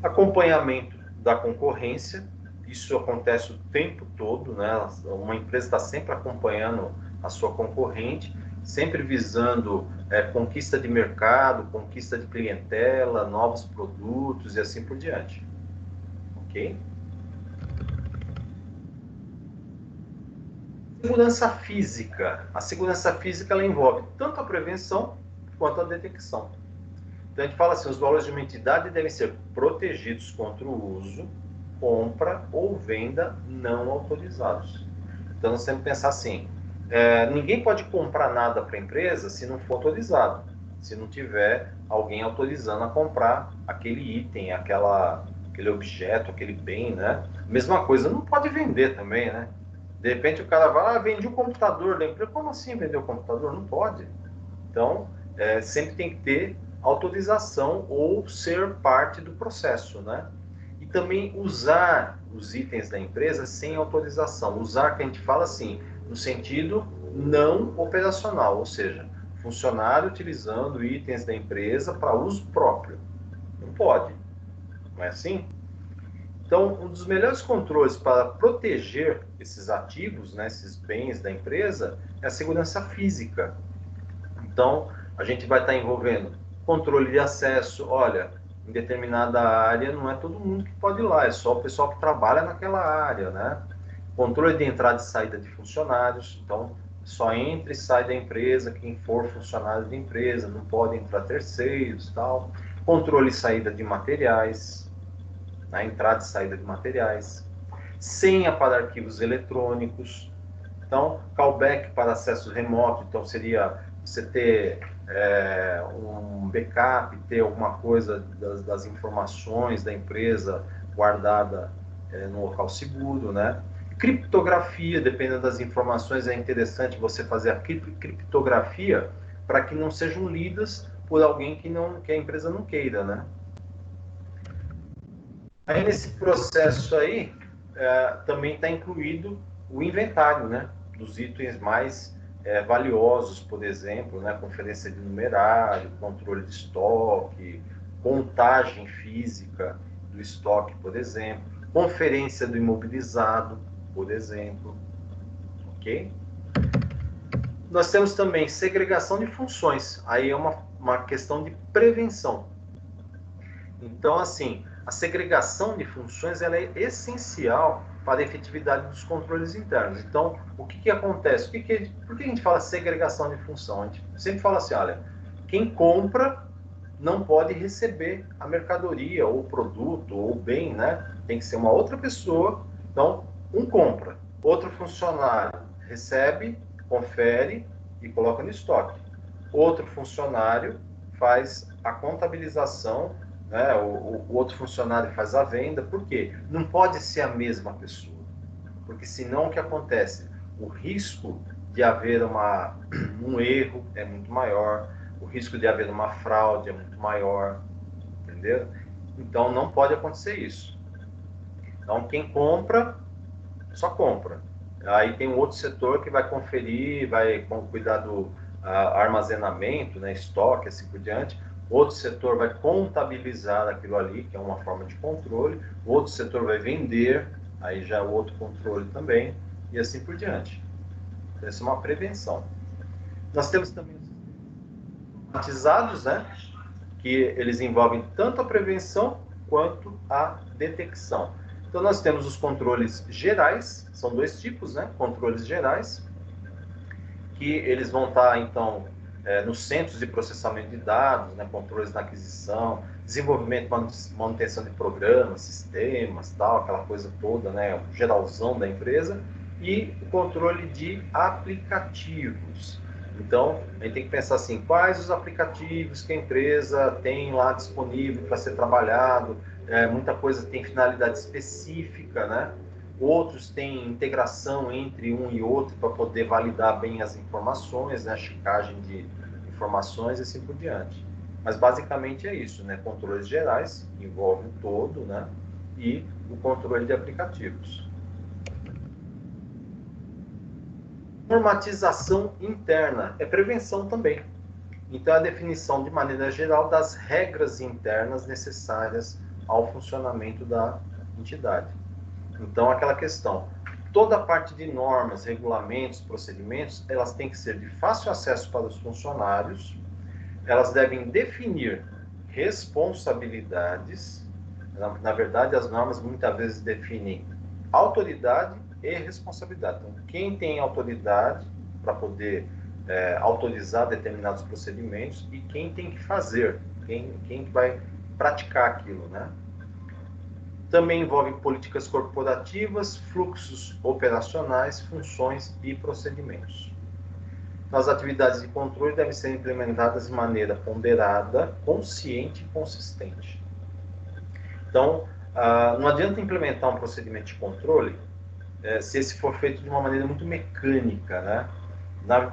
Acompanhamento da concorrência, isso acontece o tempo todo, né? Uma empresa está sempre acompanhando a sua concorrente, sempre visando conquista de mercado, conquista de clientela, novos produtos e assim por diante. Ok? Segurança física. A segurança física ela envolve tanto a prevenção quanto a detecção. Então a gente fala assim, os valores de uma entidade devem ser protegidos contra o uso, compra ou venda não autorizados. Então nós temos que pensar assim, ninguém pode comprar nada para a empresa se não for autorizado, se não tiver alguém autorizando a comprar aquele item, aquele objeto, aquele bem, né? Mesma coisa, não pode vender também, né? De repente o cara vai lá, vende o computador da empresa. Como assim vender o computador? Não pode. Então, sempre tem que ter autorização ou ser parte do processo, né? E também usar os itens da empresa sem autorização. Usar, que a gente fala assim, no sentido não operacional, ou seja, funcionário utilizando itens da empresa para uso próprio. Não pode. Não é assim? Então, um dos melhores controles para proteger esses ativos, né, esses bens da empresa, é a segurança física. Então, a gente vai estar envolvendo controle de acesso. Olha, em determinada área não é todo mundo que pode ir lá, é só o pessoal que trabalha naquela área, né? Controle de entrada e saída de funcionários, então só entra e sai da empresa quem for funcionário da empresa, não pode entrar terceiros, tal. Controle e saída de materiais, né? Entrada e saída de materiais. Senha para arquivos eletrônicos. Então, callback para acesso remoto, então seria você ter um backup, ter alguma coisa das informações da empresa guardada no local seguro, né? Criptografia, dependendo das informações, é interessante você fazer a criptografia para que não sejam lidas por alguém que a empresa não queira, né? Aí nesse processo aí também está incluído o inventário, né? Dos itens mais valiosos, por exemplo, né? Conferência de numerário, controle de estoque, contagem física do estoque, por exemplo, conferência do imobilizado, por exemplo, ok? Nós temos também segregação de funções, aí é uma questão de prevenção. Então, assim, a segregação de funções ela é essencial para a efetividade dos controles internos. Então, o que acontece? Por que a gente fala segregação de função? A gente sempre fala assim, olha, quem compra não pode receber a mercadoria, ou o produto, ou o bem, né? Tem que ser uma outra pessoa. Então, um compra, outro funcionário recebe, confere e coloca no estoque. Outro funcionário faz a contabilização, né? O outro funcionário faz a venda. Por quê? Não pode ser a mesma pessoa, porque senão o que acontece? O risco de haver um erro é muito maior, o risco de haver uma fraude é muito maior, entendeu? Então não pode acontecer isso. Então quem compra, só compra. Aí tem um outro setor que vai conferir, vai cuidar do armazenamento, né, estoque, assim por diante. Outro setor vai contabilizar aquilo ali, que é uma forma de controle. O outro setor vai vender, aí já é outro controle também, e assim por diante. Então, isso é uma prevenção. Nós temos também os automatizados, né, que eles envolvem tanto a prevenção quanto a detecção. Então, nós temos os controles gerais, são dois tipos, né? Controles gerais, que eles vão estar, então, nos centros de processamento de dados, né? Controles na aquisição, desenvolvimento e manutenção de programas, sistemas, tal, aquela coisa toda, né? O geralzão da empresa, e o controle de aplicativos. Então, a gente tem que pensar assim, quais os aplicativos que a empresa tem lá disponível para ser trabalhado, muita coisa tem finalidade específica, né? Outros têm integração entre um e outro para poder validar bem as informações, né? Checagem de informações e assim por diante. Mas basicamente é isso, né? Controles gerais, que envolve o todo, né? E o controle de aplicativos. Normatização interna é prevenção também. Então, a definição de maneira geral das regras internas necessárias ao funcionamento da entidade. Então, aquela questão, toda a parte de normas, regulamentos, procedimentos, elas têm que ser de fácil acesso para os funcionários, elas devem definir responsabilidades. Na verdade, as normas muitas vezes definem autoridade e responsabilidade. Então, quem tem autoridade para poder autorizar determinados procedimentos e quem tem que fazer, quem vai praticar aquilo, né? Também envolve políticas corporativas, fluxos operacionais, funções e procedimentos. Então, as atividades de controle devem ser implementadas de maneira ponderada, consciente e consistente. Então, não adianta implementar um procedimento de controle se esse for feito de uma maneira muito mecânica, né?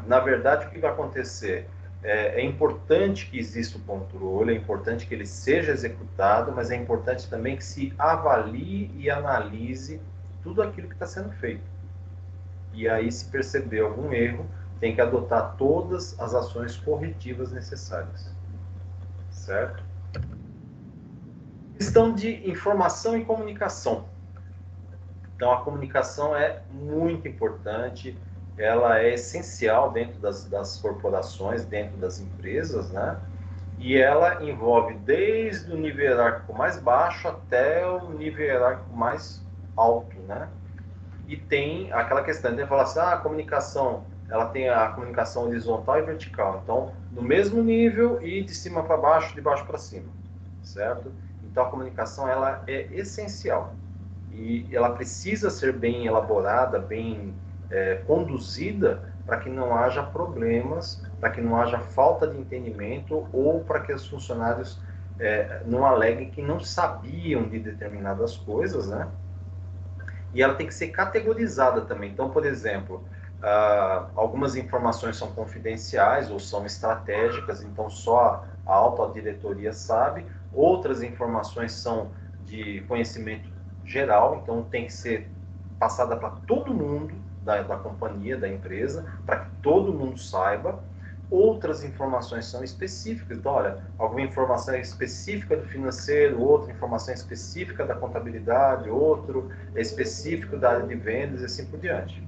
Na verdade, o que vai acontecer? É importante que exista o controle, é importante que ele seja executado, mas é importante também que se avalie e analise tudo aquilo que está sendo feito. E aí, se perceber algum erro, tem que adotar todas as ações corretivas necessárias. Certo? Questão de informação e comunicação. Então, a comunicação é muito importante, ela é essencial dentro das corporações, dentro das empresas, né? E ela envolve desde o nível hierárquico mais baixo até o nível hierárquico mais alto, né? E tem aquela questão de falar assim, a comunicação, ela tem a comunicação horizontal e vertical. Então, no mesmo nível e de cima para baixo, de baixo para cima, certo? Então, a comunicação, ela é essencial. E ela precisa ser bem elaborada, bem conduzida, para que não haja problemas, para que não haja falta de entendimento ou para que os funcionários não aleguem que não sabiam de determinadas coisas, né? E ela tem que ser categorizada também. Então, por exemplo, algumas informações são confidenciais ou são estratégicas, então só a alta diretoria sabe. Outras informações são de conhecimento geral, então tem que ser passada para todo mundo da companhia, da empresa, para que todo mundo saiba. Outras informações são específicas, então, olha, alguma informação é específica do financeiro, outra informação é específica da contabilidade, outro é específico da área de vendas e assim por diante,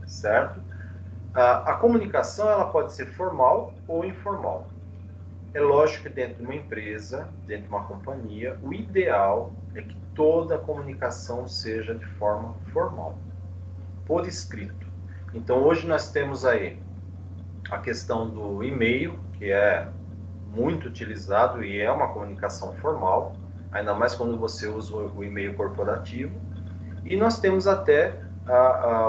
certo? A comunicação, ela pode ser formal ou informal. É lógico que dentro de uma empresa, dentro de uma companhia, o ideal é que toda a comunicação seja de forma formal, por escrito. Então, hoje nós temos aí a questão do e-mail, que é muito utilizado e é uma comunicação formal, ainda mais quando você usa o e-mail corporativo. E nós temos até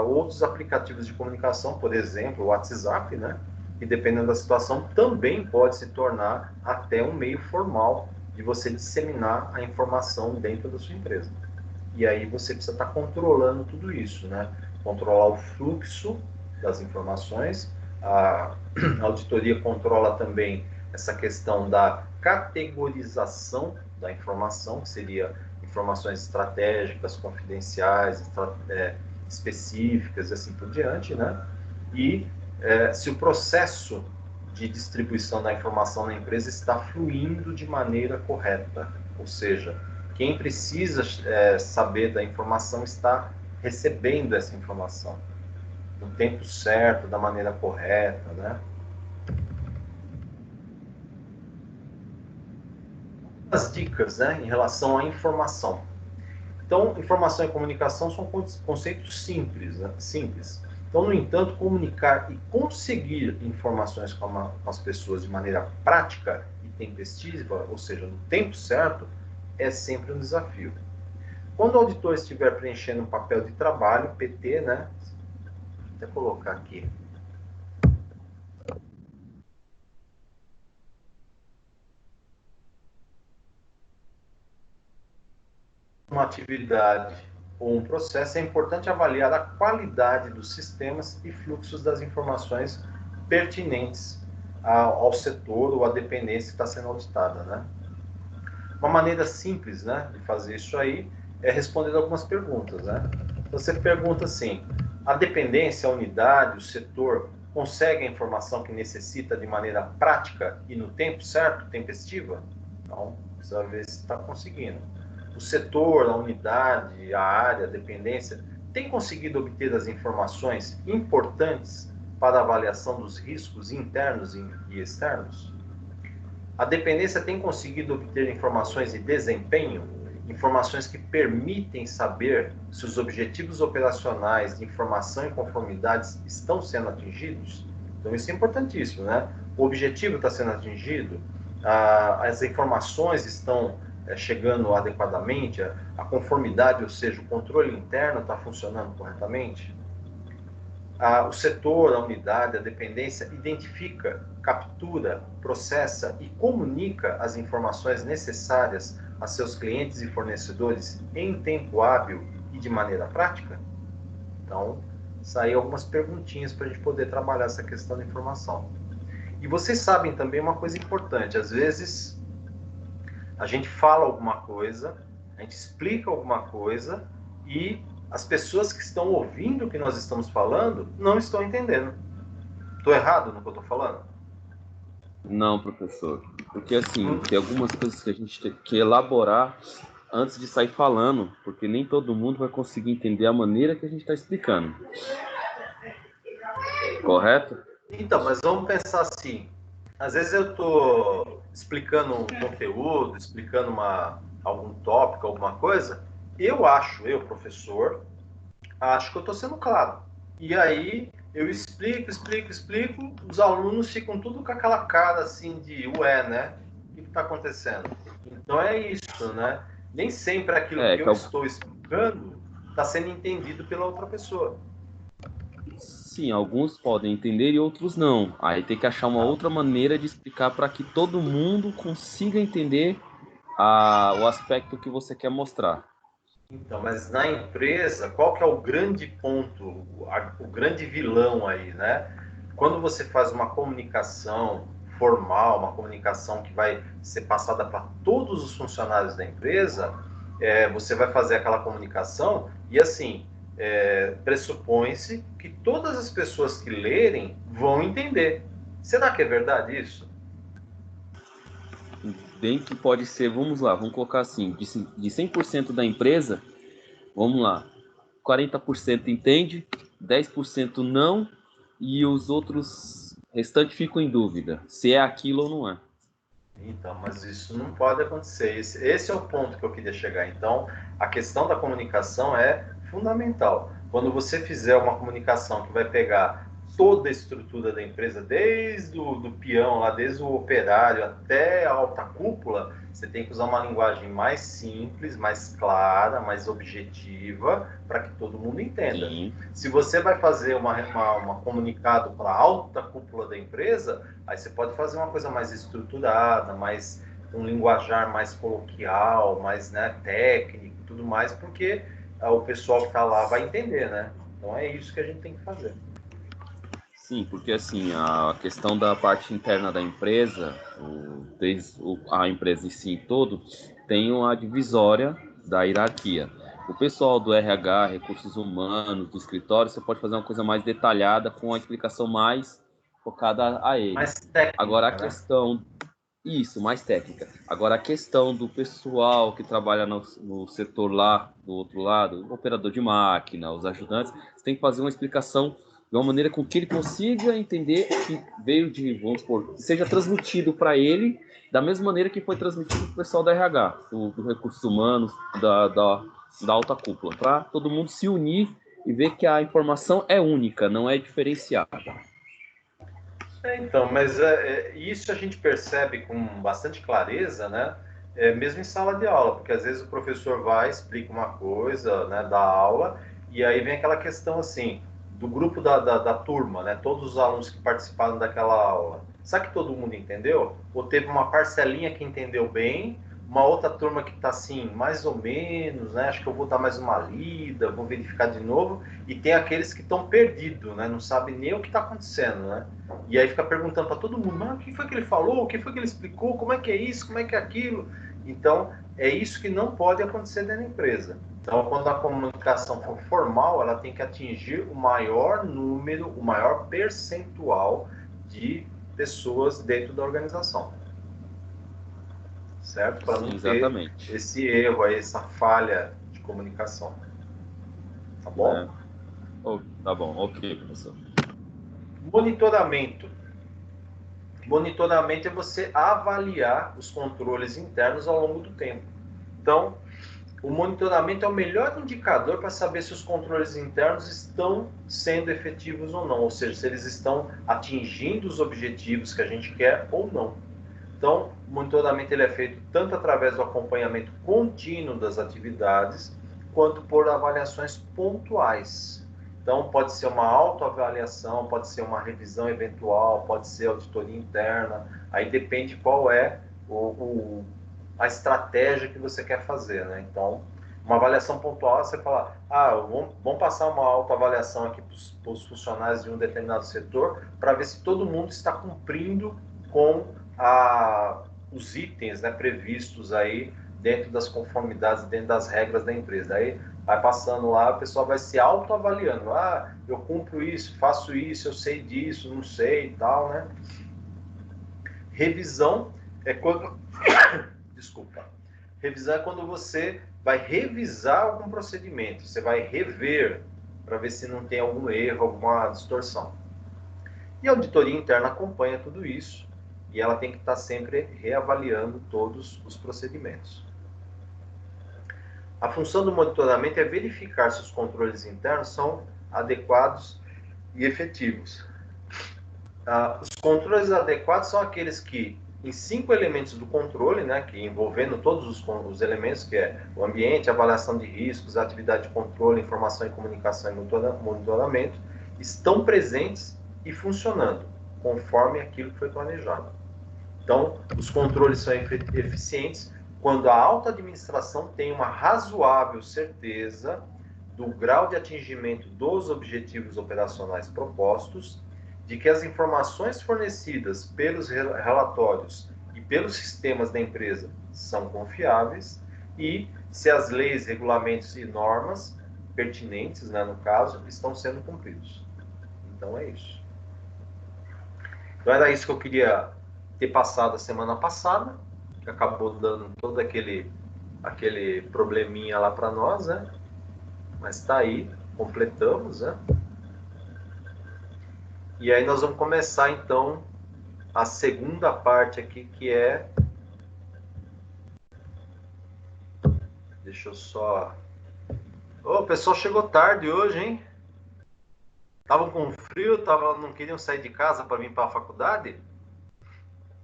outros aplicativos de comunicação, por exemplo, o WhatsApp, né? Que dependendo da situação também pode se tornar até um meio formal de você disseminar a informação dentro da sua empresa. E aí você precisa estar controlando tudo isso, né? Controlar o fluxo das informações. A auditoria controla também essa questão da categorização da informação, que seria informações estratégicas, confidenciais, específicas e assim por diante, né? E se o processo de distribuição da informação na empresa está fluindo de maneira correta, ou seja, quem precisa saber da informação está recebendo essa informação no tempo certo, da maneira correta, né? As dicas, né, em relação à informação. Então, informação e comunicação são conceitos simples, né? Simples. Então, no entanto, comunicar e conseguir informações com as pessoas de maneira prática e tempestiva, ou seja, no tempo certo, é sempre um desafio. Quando o auditor estiver preenchendo um papel de trabalho, PT, né? Vou até colocar aqui. Uma atividade ou um processo, é importante avaliar a qualidade dos sistemas e fluxos das informações pertinentes ao setor ou à dependência que está sendo auditada, né? Uma maneira simples, né, de fazer isso aí é respondendo algumas perguntas, né? Você pergunta assim: a dependência, a unidade, o setor consegue a informação que necessita de maneira prática e no tempo certo, tempestiva? Então, precisa ver se está conseguindo. O setor, a unidade, a área, a dependência, tem conseguido obter as informações importantes para a avaliação dos riscos internos e externos? A dependência tem conseguido obter informações de desempenho, informações que permitem saber se os objetivos operacionais de informação e conformidades estão sendo atingidos? Então, isso é importantíssimo, né? O objetivo está sendo atingido, as informações estão chegando adequadamente, a conformidade, ou seja, o controle interno está funcionando corretamente? O setor, a unidade, a dependência identifica, captura, processa e comunica as informações necessárias a seus clientes e fornecedores em tempo hábil e de maneira prática? Então, saíram algumas perguntinhas para a gente poder trabalhar essa questão da informação. E vocês sabem também uma coisa importante, às vezes a gente fala alguma coisa, a gente explica alguma coisa e as pessoas que estão ouvindo o que nós estamos falando não estão entendendo. Estou errado no que eu estou falando? Não, professor. Porque, assim, tem algumas coisas que a gente tem que elaborar antes de sair falando, porque nem todo mundo vai conseguir entender a maneira que a gente está explicando. Correto? Então, mas vamos pensar assim. às vezes eu estou explicando um conteúdo, explicando algum tópico, alguma coisa, eu, professor, acho que eu estou sendo claro. E aí eu explico, os alunos ficam tudo com aquela cara assim de ué, né? O que está acontecendo? Então é isso, né? Nem sempre aquilo que eu estou explicando está sendo entendido pela outra pessoa. Sim, alguns podem entender e outros não. Aí tem que achar uma outra maneira de explicar para que todo mundo consiga entender o aspecto que você quer mostrar. Então, mas na empresa, qual que é o grande ponto, o grande vilão aí, né? Quando você faz uma comunicação formal, uma comunicação que vai ser passada para todos os funcionários da empresa, você vai fazer aquela comunicação e assim, pressupõe-se que todas as pessoas que lerem vão entender. Será que é verdade isso? Bem que pode ser, vamos lá, vamos colocar assim, de 100% da empresa, vamos lá, 40% entende, 10% não, e os outros restantes ficam em dúvida se é aquilo ou não é. Então, mas isso não pode acontecer. Esse é o ponto que eu queria chegar. Então, a questão da comunicação é fundamental. Quando você fizer uma comunicação que vai pegar toda a estrutura da empresa, desde o do peão, lá, desde o operário até a alta cúpula, você tem que usar uma linguagem mais simples, mais clara, mais objetiva, para que todo mundo entenda. Sim. Se você vai fazer uma comunicado para a alta cúpula da empresa, aí você pode fazer uma coisa mais estruturada, mais um linguajar mais coloquial, mais, né, técnico, tudo mais, porque o pessoal que está lá vai entender, né? Então é isso que a gente tem que fazer. Sim, porque assim, a questão da parte interna da empresa, a empresa em si todo, tem uma divisória da hierarquia. O pessoal do RH, recursos humanos, do escritório, você pode fazer uma coisa mais detalhada, com uma explicação mais focada a eles. Mais técnica, Agora a né? questão, isso, mais técnica. Agora a questão do pessoal que trabalha no setor lá, do outro lado, o operador de máquina, os ajudantes, você tem que fazer uma explicação de uma maneira com que ele consiga entender o que veio de, vamos supor, que seja transmitido para ele da mesma maneira que foi transmitido para o pessoal da RH, do recursos humanos, da alta cúpula, para todo mundo se unir e ver que a informação é única, não é diferenciada. Então, mas isso a gente percebe com bastante clareza, né? Mesmo em sala de aula, porque às vezes o professor vai, explica uma coisa, né, da aula, e aí vem aquela questão assim, do grupo da turma, né? Todos os alunos que participaram daquela aula. Será que todo mundo entendeu? Ou teve uma parcelinha que entendeu bem, uma outra turma que está assim, mais ou menos, né? Acho que eu vou dar mais uma lida, vou verificar de novo, e tem aqueles que estão perdidos, né? Não sabem nem o que está acontecendo, né? E aí fica perguntando para todo mundo, mas o que foi que ele falou? O que foi que ele explicou? Como é que é isso? Como é que é aquilo? Então, é isso que não pode acontecer dentro da empresa. Então, quando a comunicação for formal, ela tem que atingir o maior número, o maior percentual de pessoas dentro da organização. Certo? Para Sim, não ter exatamente. esse erro aí, essa falha de comunicação. Tá bom? Oh, tá bom, ok, professor. Monitoramento. Monitoramento é você avaliar os controles internos ao longo do tempo. Então, o monitoramento é o melhor indicador para saber se os controles internos estão sendo efetivos ou não, ou seja, se eles estão atingindo os objetivos que a gente quer ou não. Então, o monitoramento ele é feito tanto através do acompanhamento contínuo das atividades, quanto por avaliações pontuais. Então, pode ser uma autoavaliação, pode ser uma revisão eventual, pode ser auditoria interna, aí depende qual é a estratégia que você quer fazer, né? Então, uma avaliação pontual, você fala, vamos passar uma autoavaliação aqui para os funcionários de um determinado setor, para ver se todo mundo está cumprindo com os itens, né, previstos aí dentro das conformidades, dentro das regras da empresa. Aí vai passando lá, o pessoal vai se autoavaliando. Eu cumpro isso, faço isso, eu sei disso, não sei e tal, né? Revisão é quando... Desculpa. Revisão é quando você vai revisar algum procedimento, você vai rever para ver se não tem algum erro, alguma distorção. E a auditoria interna acompanha tudo isso e ela tem que estar sempre reavaliando todos os procedimentos. A função do monitoramento é verificar se os controles internos são adequados e efetivos. Os controles adequados são aqueles que, em 5 elementos do controle, né, que envolvendo todos os elementos, que é o ambiente, avaliação de riscos, atividade de controle, informação e comunicação e monitoramento, estão presentes e funcionando, conforme aquilo que foi planejado. Então, os controles são eficientes quando a alta administração tem uma razoável certeza do grau de atingimento dos objetivos operacionais propostos, de que as informações fornecidas pelos relatórios e pelos sistemas da empresa são confiáveis e se as leis, regulamentos e normas pertinentes, né, no caso, estão sendo cumpridos. Então é isso. Então era isso que eu queria ter passado a semana passada, que acabou dando todo aquele probleminha lá para nós, né? Mas está aí, completamos, né? E aí nós vamos começar, então, a segunda parte aqui, que é... Deixa eu só... O pessoal chegou tarde hoje, hein? Estavam com frio, não queriam sair de casa para vir para a faculdade?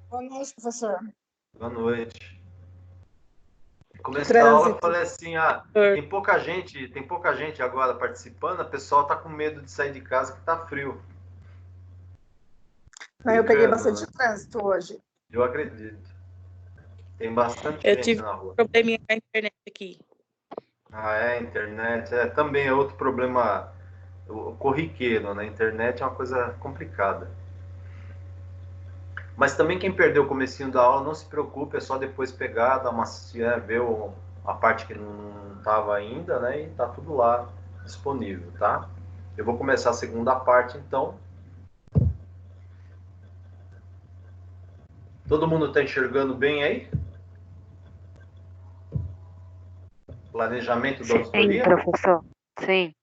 Boa noite, professor. Boa noite. Comecei a aula, falei assim, tem pouca gente agora participando, o pessoal está com medo de sair de casa que está frio. Eu peguei bastante trânsito hoje. Eu acredito. Tem bastante gente na rua. Eu tive um probleminha com a internet aqui. A internet também é outro problema corriqueiro, né? A internet é uma coisa complicada. Mas também quem perdeu o comecinho da aula, não se preocupe, é só depois pegar, dar uma ver a parte que não estava ainda, né? E tá tudo lá disponível, tá? Eu vou começar a segunda parte, então. Todo mundo está enxergando bem aí? Planejamento da auditoria? Sim, professor. Sim.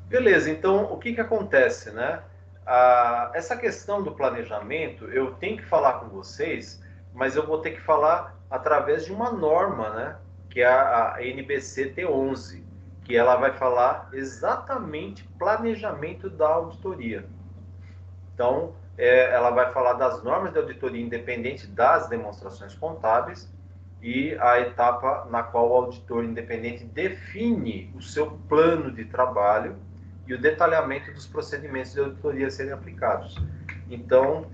Beleza, então o que acontece, né? Essa questão do planejamento, eu tenho que falar com vocês, mas eu vou ter que falar através de uma norma, né? Que é a NBC T11, que ela vai falar exatamente planejamento da auditoria. Então, ela vai falar das normas de auditoria independente das demonstrações contábeis e a etapa na qual o auditor independente define o seu plano de trabalho e o detalhamento dos procedimentos de auditoria a serem aplicados. Então,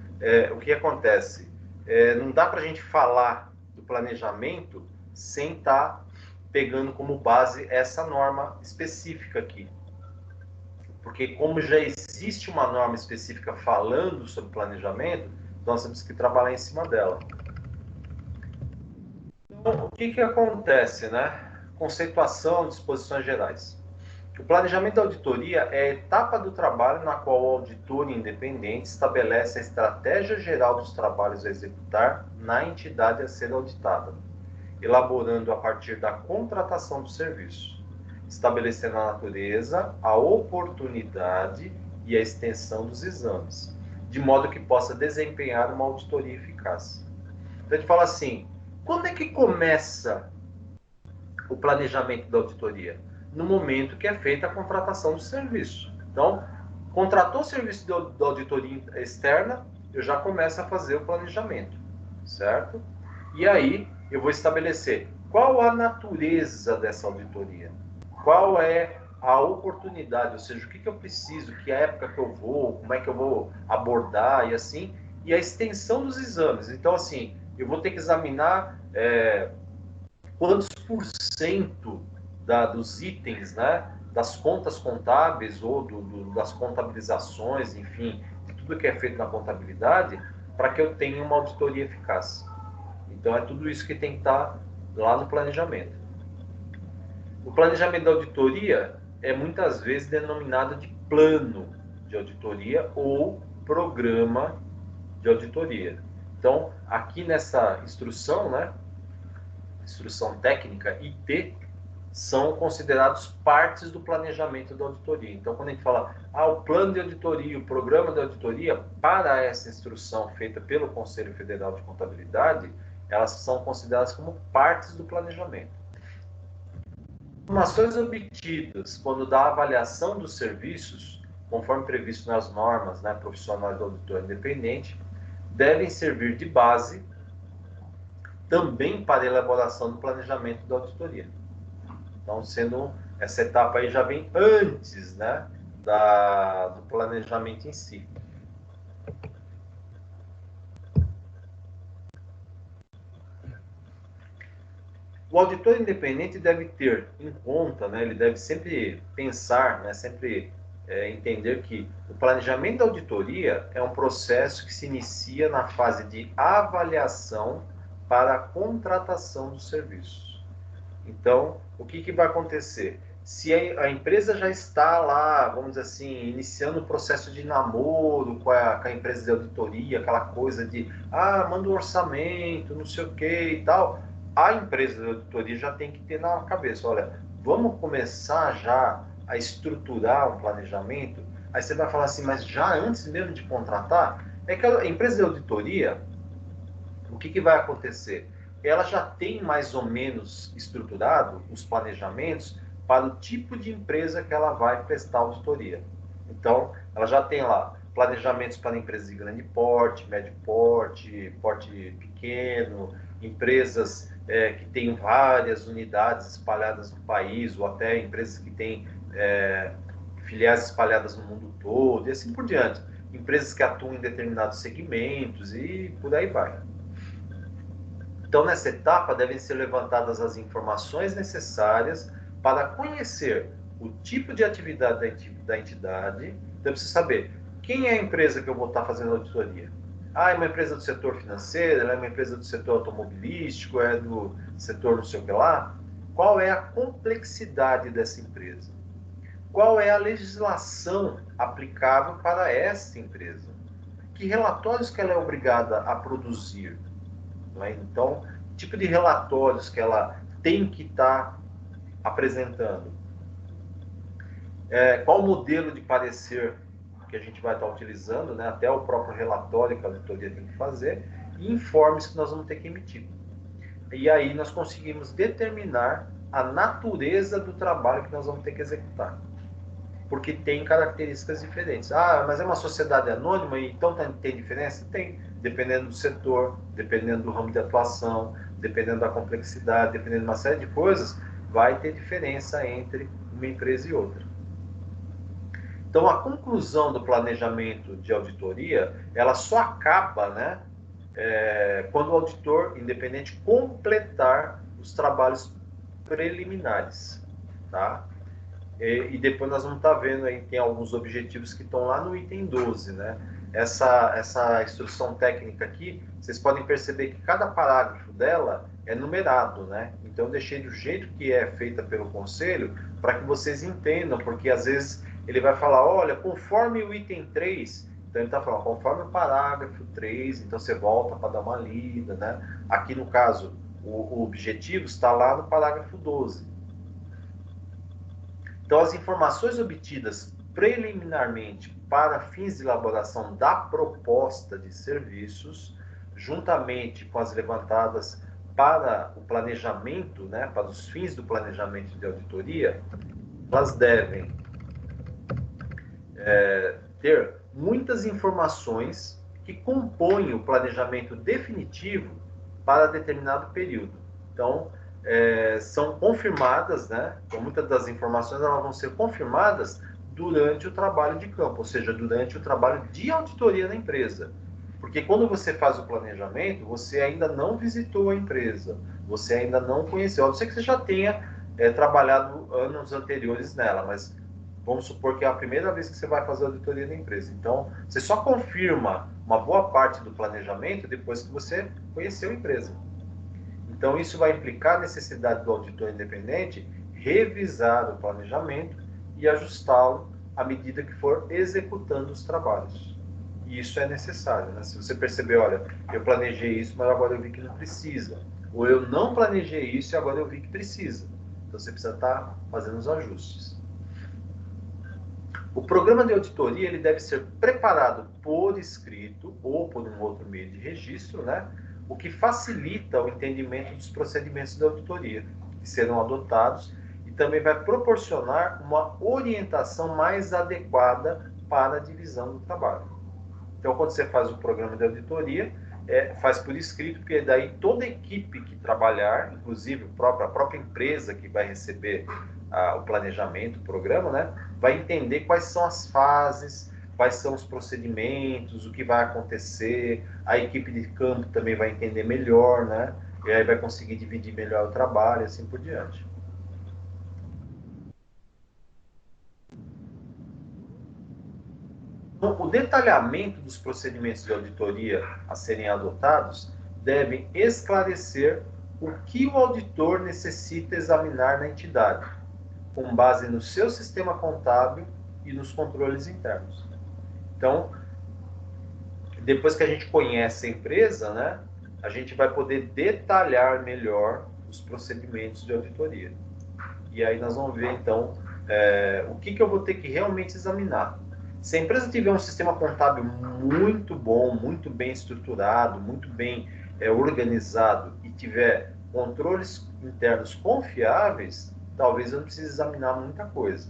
o que acontece? Não dá para a gente falar do planejamento sem estar pegando como base essa norma específica aqui. Porque como já existe uma norma específica falando sobre planejamento, nós temos que trabalhar em cima dela. Então, o que acontece, né? Conceituação, disposições gerais. O planejamento da auditoria é a etapa do trabalho na qual o auditor independente estabelece a estratégia geral dos trabalhos a executar na entidade a ser auditada, elaborando a partir da contratação do serviço, estabelecendo a natureza, a oportunidade e a extensão dos exames, de modo que possa desempenhar uma auditoria eficaz. Então a gente fala assim, quando é que começa o planejamento da auditoria? No momento que é feita a contratação do serviço. Então, contratou o serviço de auditoria externa, eu já começo a fazer o planejamento, certo? E aí, eu vou estabelecer qual a natureza dessa auditoria, qual é a oportunidade, ou seja, o que eu preciso, que época que eu vou, como é que eu vou abordar e assim, e a extensão dos exames. Então, assim, eu vou ter que examinar quantos por cento dos itens, né, das contas contábeis ou das contabilizações, enfim, de tudo que é feito na contabilidade, para que eu tenha uma auditoria eficaz. Então, é tudo isso que tem que estar lá no planejamento. O planejamento da auditoria é muitas vezes denominado de plano de auditoria ou programa de auditoria. Então, aqui nessa instrução, né, instrução técnica IT são considerados partes do planejamento da auditoria. Então, quando a gente fala, o plano de auditoria, o programa de auditoria, para essa instrução feita pelo Conselho Federal de Contabilidade, elas são consideradas como partes do planejamento. Informações obtidas quando da avaliação dos serviços, conforme previsto nas normas, né, profissionais do auditor independente, devem servir de base também para a elaboração do planejamento da auditoria. Então, essa etapa aí já vem antes, né, do planejamento em si. O auditor independente deve ter em conta, né, ele deve sempre pensar, né, sempre entender que o planejamento da auditoria é um processo que se inicia na fase de avaliação para a contratação dos serviços. Então, o que vai acontecer? Se a empresa já está lá, vamos dizer assim, iniciando o processo de namoro com a empresa de auditoria, aquela coisa de, manda um orçamento, não sei o que e tal, a empresa de auditoria já tem que ter na cabeça, olha, vamos começar já a estruturar um planejamento. Aí você vai falar assim, mas já antes mesmo de contratar, é que a empresa de auditoria, o que vai acontecer? Ela já tem mais ou menos estruturado os planejamentos para o tipo de empresa que ela vai prestar auditoria. Então, ela já tem lá planejamentos para empresas de grande porte, médio porte, porte pequeno, empresas que têm várias unidades espalhadas no país, ou até empresas que têm filiais espalhadas no mundo todo, e assim por diante. Empresas que atuam em determinados segmentos e por aí vai. Então, nessa etapa, devem ser levantadas as informações necessárias para conhecer o tipo de atividade da entidade. Então, precisa saber quem é a empresa que eu vou estar fazendo auditoria. É uma empresa do setor financeiro, é uma empresa do setor automobilístico, é do setor não sei o que lá. Qual é a complexidade dessa empresa? Qual é a legislação aplicável para essa empresa? Que relatórios que ela é obrigada a produzir? Então, tipo de relatórios que ela tem que estar apresentando. Qual o modelo de parecer que a gente vai estar utilizando, né? Até o próprio relatório que a auditoria tem que fazer, e informes que nós vamos ter que emitir. E aí nós conseguimos determinar a natureza do trabalho que nós vamos ter que executar. Porque tem características diferentes. Mas é uma sociedade anônima, então tem diferença? Tem. Dependendo do setor, dependendo do ramo de atuação, dependendo da complexidade, dependendo de uma série de coisas, vai ter diferença entre uma empresa e outra. Então, a conclusão do planejamento de auditoria, ela só acaba, né, quando o auditor independente completar os trabalhos preliminares, tá? E depois nós vamos estar vendo aí, tem alguns objetivos que estão lá no item 12, né? Essa instrução técnica aqui, vocês podem perceber que cada parágrafo dela é numerado, né? Então eu deixei do jeito que é feita pelo conselho, para que vocês entendam, porque às vezes ele vai falar, olha, conforme o item 3, então ele está falando, conforme o parágrafo 3, então você volta para dar uma lida, né? Aqui no caso, o objetivo está lá no parágrafo 12. Então, as informações obtidas preliminarmente para fins de elaboração da proposta de serviços, juntamente com as levantadas para o planejamento, né, para os fins do planejamento de auditoria, elas devem ter muitas informações que compõem o planejamento definitivo para determinado período. Então, são confirmadas, né? Então, muitas das informações elas vão ser confirmadas durante o trabalho de campo, ou seja, durante o trabalho de auditoria da empresa. Porque quando você faz o planejamento, você ainda não visitou a empresa, você ainda não conheceu. A não ser que você já tenha trabalhado anos anteriores nela, mas vamos supor que é a primeira vez que você vai fazer a auditoria da empresa. Então, você só confirma uma boa parte do planejamento depois que você conheceu a empresa. Então, isso vai implicar a necessidade do auditor independente revisar o planejamento e ajustá-lo à medida que for executando os trabalhos. E isso é necessário, né? Se você perceber, olha, eu planejei isso, mas agora eu vi que não precisa. Ou eu não planejei isso e agora eu vi que precisa. Então você precisa estar fazendo os ajustes. O programa de auditoria ele deve ser preparado por escrito ou por um outro meio de registro, né? O que facilita o entendimento dos procedimentos de auditoria que serão adotados e também vai proporcionar uma orientação mais adequada para a divisão do trabalho. Então, quando você faz o programa de auditoria, faz por escrito, porque daí toda a equipe que trabalhar, inclusive a própria empresa que vai receber o planejamento, o programa, né, vai entender quais são as fases, quais são os procedimentos, o que vai acontecer, a equipe de campo também vai entender melhor, né, e aí vai conseguir dividir melhor o trabalho e assim por diante. Então, o detalhamento dos procedimentos de auditoria a serem adotados devem esclarecer o que o auditor necessita examinar na entidade, com base no seu sistema contábil e nos controles internos. Então, depois que a gente conhece a empresa, né, a gente vai poder detalhar melhor os procedimentos de auditoria. E aí nós vamos ver, então, o que eu vou ter que realmente examinar. Se a empresa tiver um sistema contábil muito bom, muito bem estruturado, muito bem organizado e tiver controles internos confiáveis, talvez eu não precise examinar muita coisa.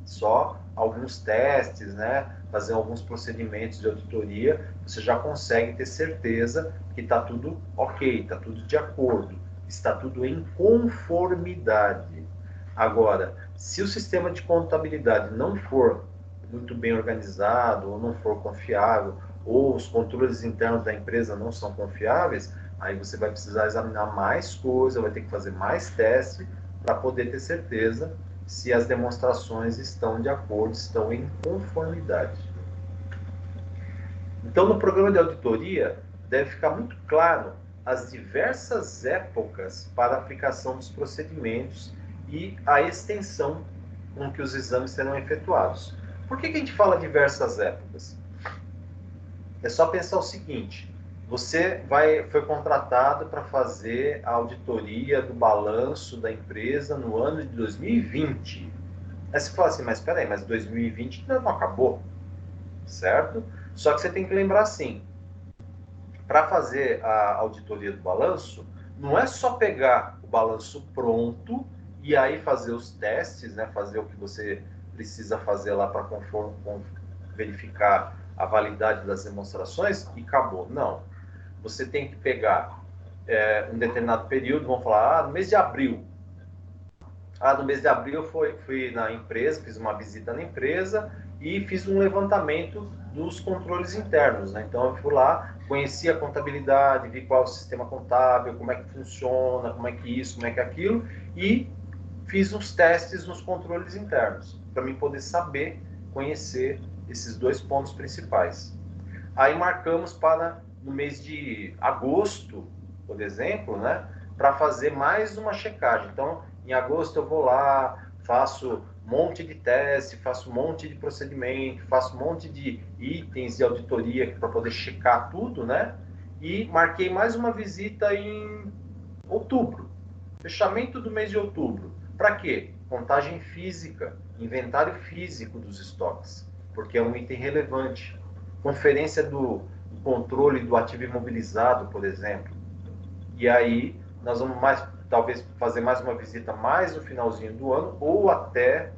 Só alguns testes, né? Fazer alguns procedimentos de auditoria, você já consegue ter certeza que está tudo ok, está tudo de acordo, está tudo em conformidade. Agora, se o sistema de contabilidade não for muito bem organizado, ou não for confiável, ou os controles internos da empresa não são confiáveis, aí você vai precisar examinar mais coisas, vai ter que fazer mais testes para poder ter certeza se as demonstrações estão de acordo, estão em conformidade. Então, no programa de auditoria, deve ficar muito claro as diversas épocas para a aplicação dos procedimentos e a extensão com que os exames serão efetuados. Por que a gente fala diversas épocas? É só pensar o seguinte: você foi contratado para fazer a auditoria do balanço da empresa no ano de 2020. Aí você fala assim, mas espera aí, mas 2020 não acabou, certo? Só que você tem que lembrar assim, para fazer a auditoria do balanço, não é só pegar o balanço pronto e aí fazer os testes, né, fazer o que você precisa fazer lá para verificar a validade das demonstrações e acabou. Não. Você tem que pegar um determinado período, vamos falar, no mês de abril. No mês de abril eu fui na empresa, fiz uma visita na empresa e fiz um levantamento dos controles internos, né? Então eu fui lá, conheci a contabilidade, vi qual é o sistema contábil, como é que funciona, como é que isso, como é que aquilo, e fiz uns testes nos controles internos, para mim poder saber, conhecer esses dois pontos principais. Aí marcamos para no mês de agosto, por exemplo, né, para fazer mais uma checagem. Então, em agosto eu vou lá, faço um monte de teste, faço um monte de procedimento, faço um monte de itens de auditoria para poder checar tudo, né? E marquei mais uma visita em outubro, fechamento do mês de outubro. Para quê? Contagem física, inventário físico dos estoques, porque é um item relevante. Conferência do controle do ativo imobilizado, por exemplo. E aí nós vamos talvez fazer mais uma visita mais no finalzinho do ano ou até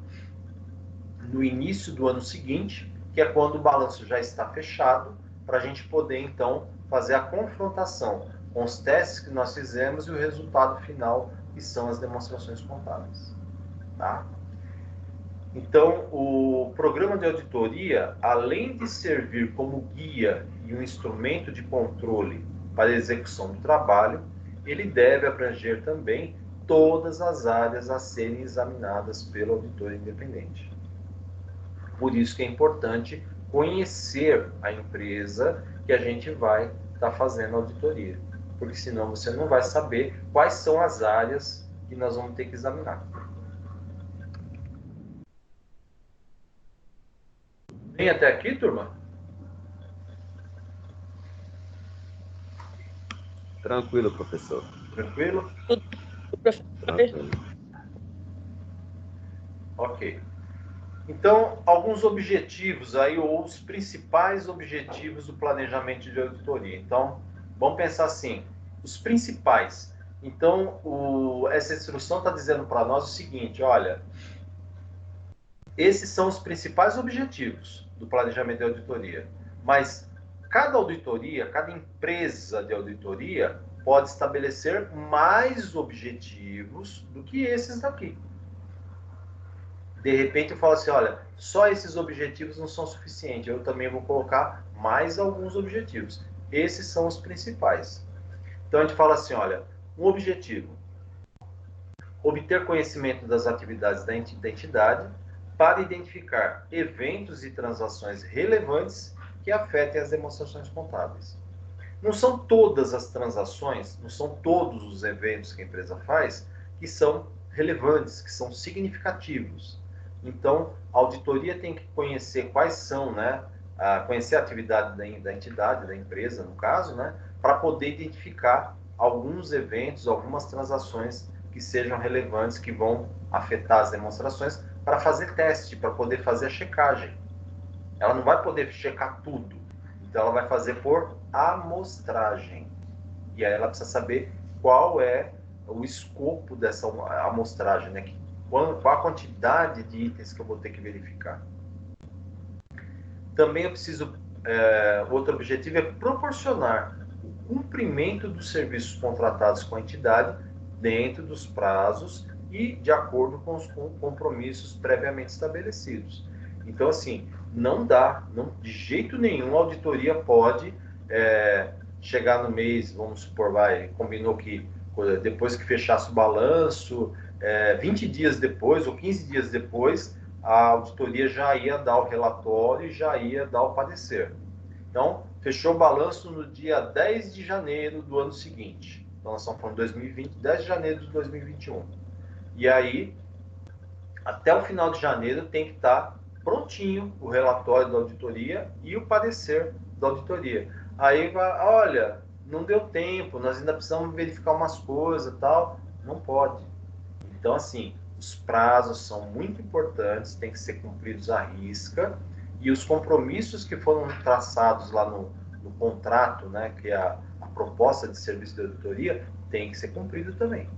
no início do ano seguinte, que é quando o balanço já está fechado, para a gente poder então fazer a confrontação com os testes que nós fizemos e o resultado final, que são as demonstrações contábeis. Tá? Então, o programa de auditoria, além de servir como guia e um instrumento de controle para a execução do trabalho, ele deve abranger também todas as áreas a serem examinadas pelo auditor independente. Por isso que é importante conhecer a empresa que a gente vai estar fazendo a auditoria, porque senão você não vai saber quais são as áreas que nós vamos ter que examinar. Vem até aqui, turma? Tranquilo, professor. Tranquilo? Tudo, professor. Tranquilo. Ok. Então, alguns objetivos aí, ou os principais objetivos do planejamento de auditoria. Então, vamos pensar assim, os principais. Então, essa instrução está dizendo para nós o seguinte, olha, esses são os principais objetivos do planejamento de auditoria. Mas cada auditoria, cada empresa de auditoria pode estabelecer mais objetivos do que esses daqui. De repente eu falo assim, olha, só esses objetivos não são suficientes, eu também vou colocar mais alguns objetivos. Esses são os principais. Então a gente fala assim, olha, um objetivo, obter conhecimento das atividades da entidade para identificar eventos e transações relevantes que afetem as demonstrações contábeis. Não são todas as transações, não são todos os eventos que a empresa faz que são relevantes, que são significativos. Então, a auditoria tem que conhecer quais são, né, conhecer a atividade da entidade, da empresa, no caso, né, para poder identificar alguns eventos, algumas transações que sejam relevantes, que vão afetar as demonstrações, para fazer teste, para poder fazer a checagem. Ela não vai poder checar tudo, então ela vai fazer por amostragem. E aí ela precisa saber qual é o escopo dessa amostragem, né? Qual a quantidade de itens que eu vou ter que verificar. Também eu preciso, outro objetivo é proporcionar o cumprimento dos serviços contratados com a entidade dentro dos prazos e de acordo com os compromissos previamente estabelecidos. Então, assim, não dá, de jeito nenhum a auditoria pode chegar no mês, vamos supor, combinou que depois que fechasse o balanço, 20 dias depois ou 15 dias depois, a auditoria já ia dar o relatório e já ia dar o parecer. Então, fechou o balanço no dia 10 de janeiro do ano seguinte. Então, nós estamos falando de 2020, 10 de janeiro de 2021. E aí, até o final de janeiro tem que estar prontinho o relatório da auditoria e o parecer da auditoria. Aí vai, olha, não deu tempo, nós ainda precisamos verificar umas coisas e tal. Não pode. Então, assim, os prazos são muito importantes, têm que ser cumpridos à risca, e os compromissos que foram traçados lá no contrato, né, que é a proposta de serviço de auditoria, tem que ser cumprido também.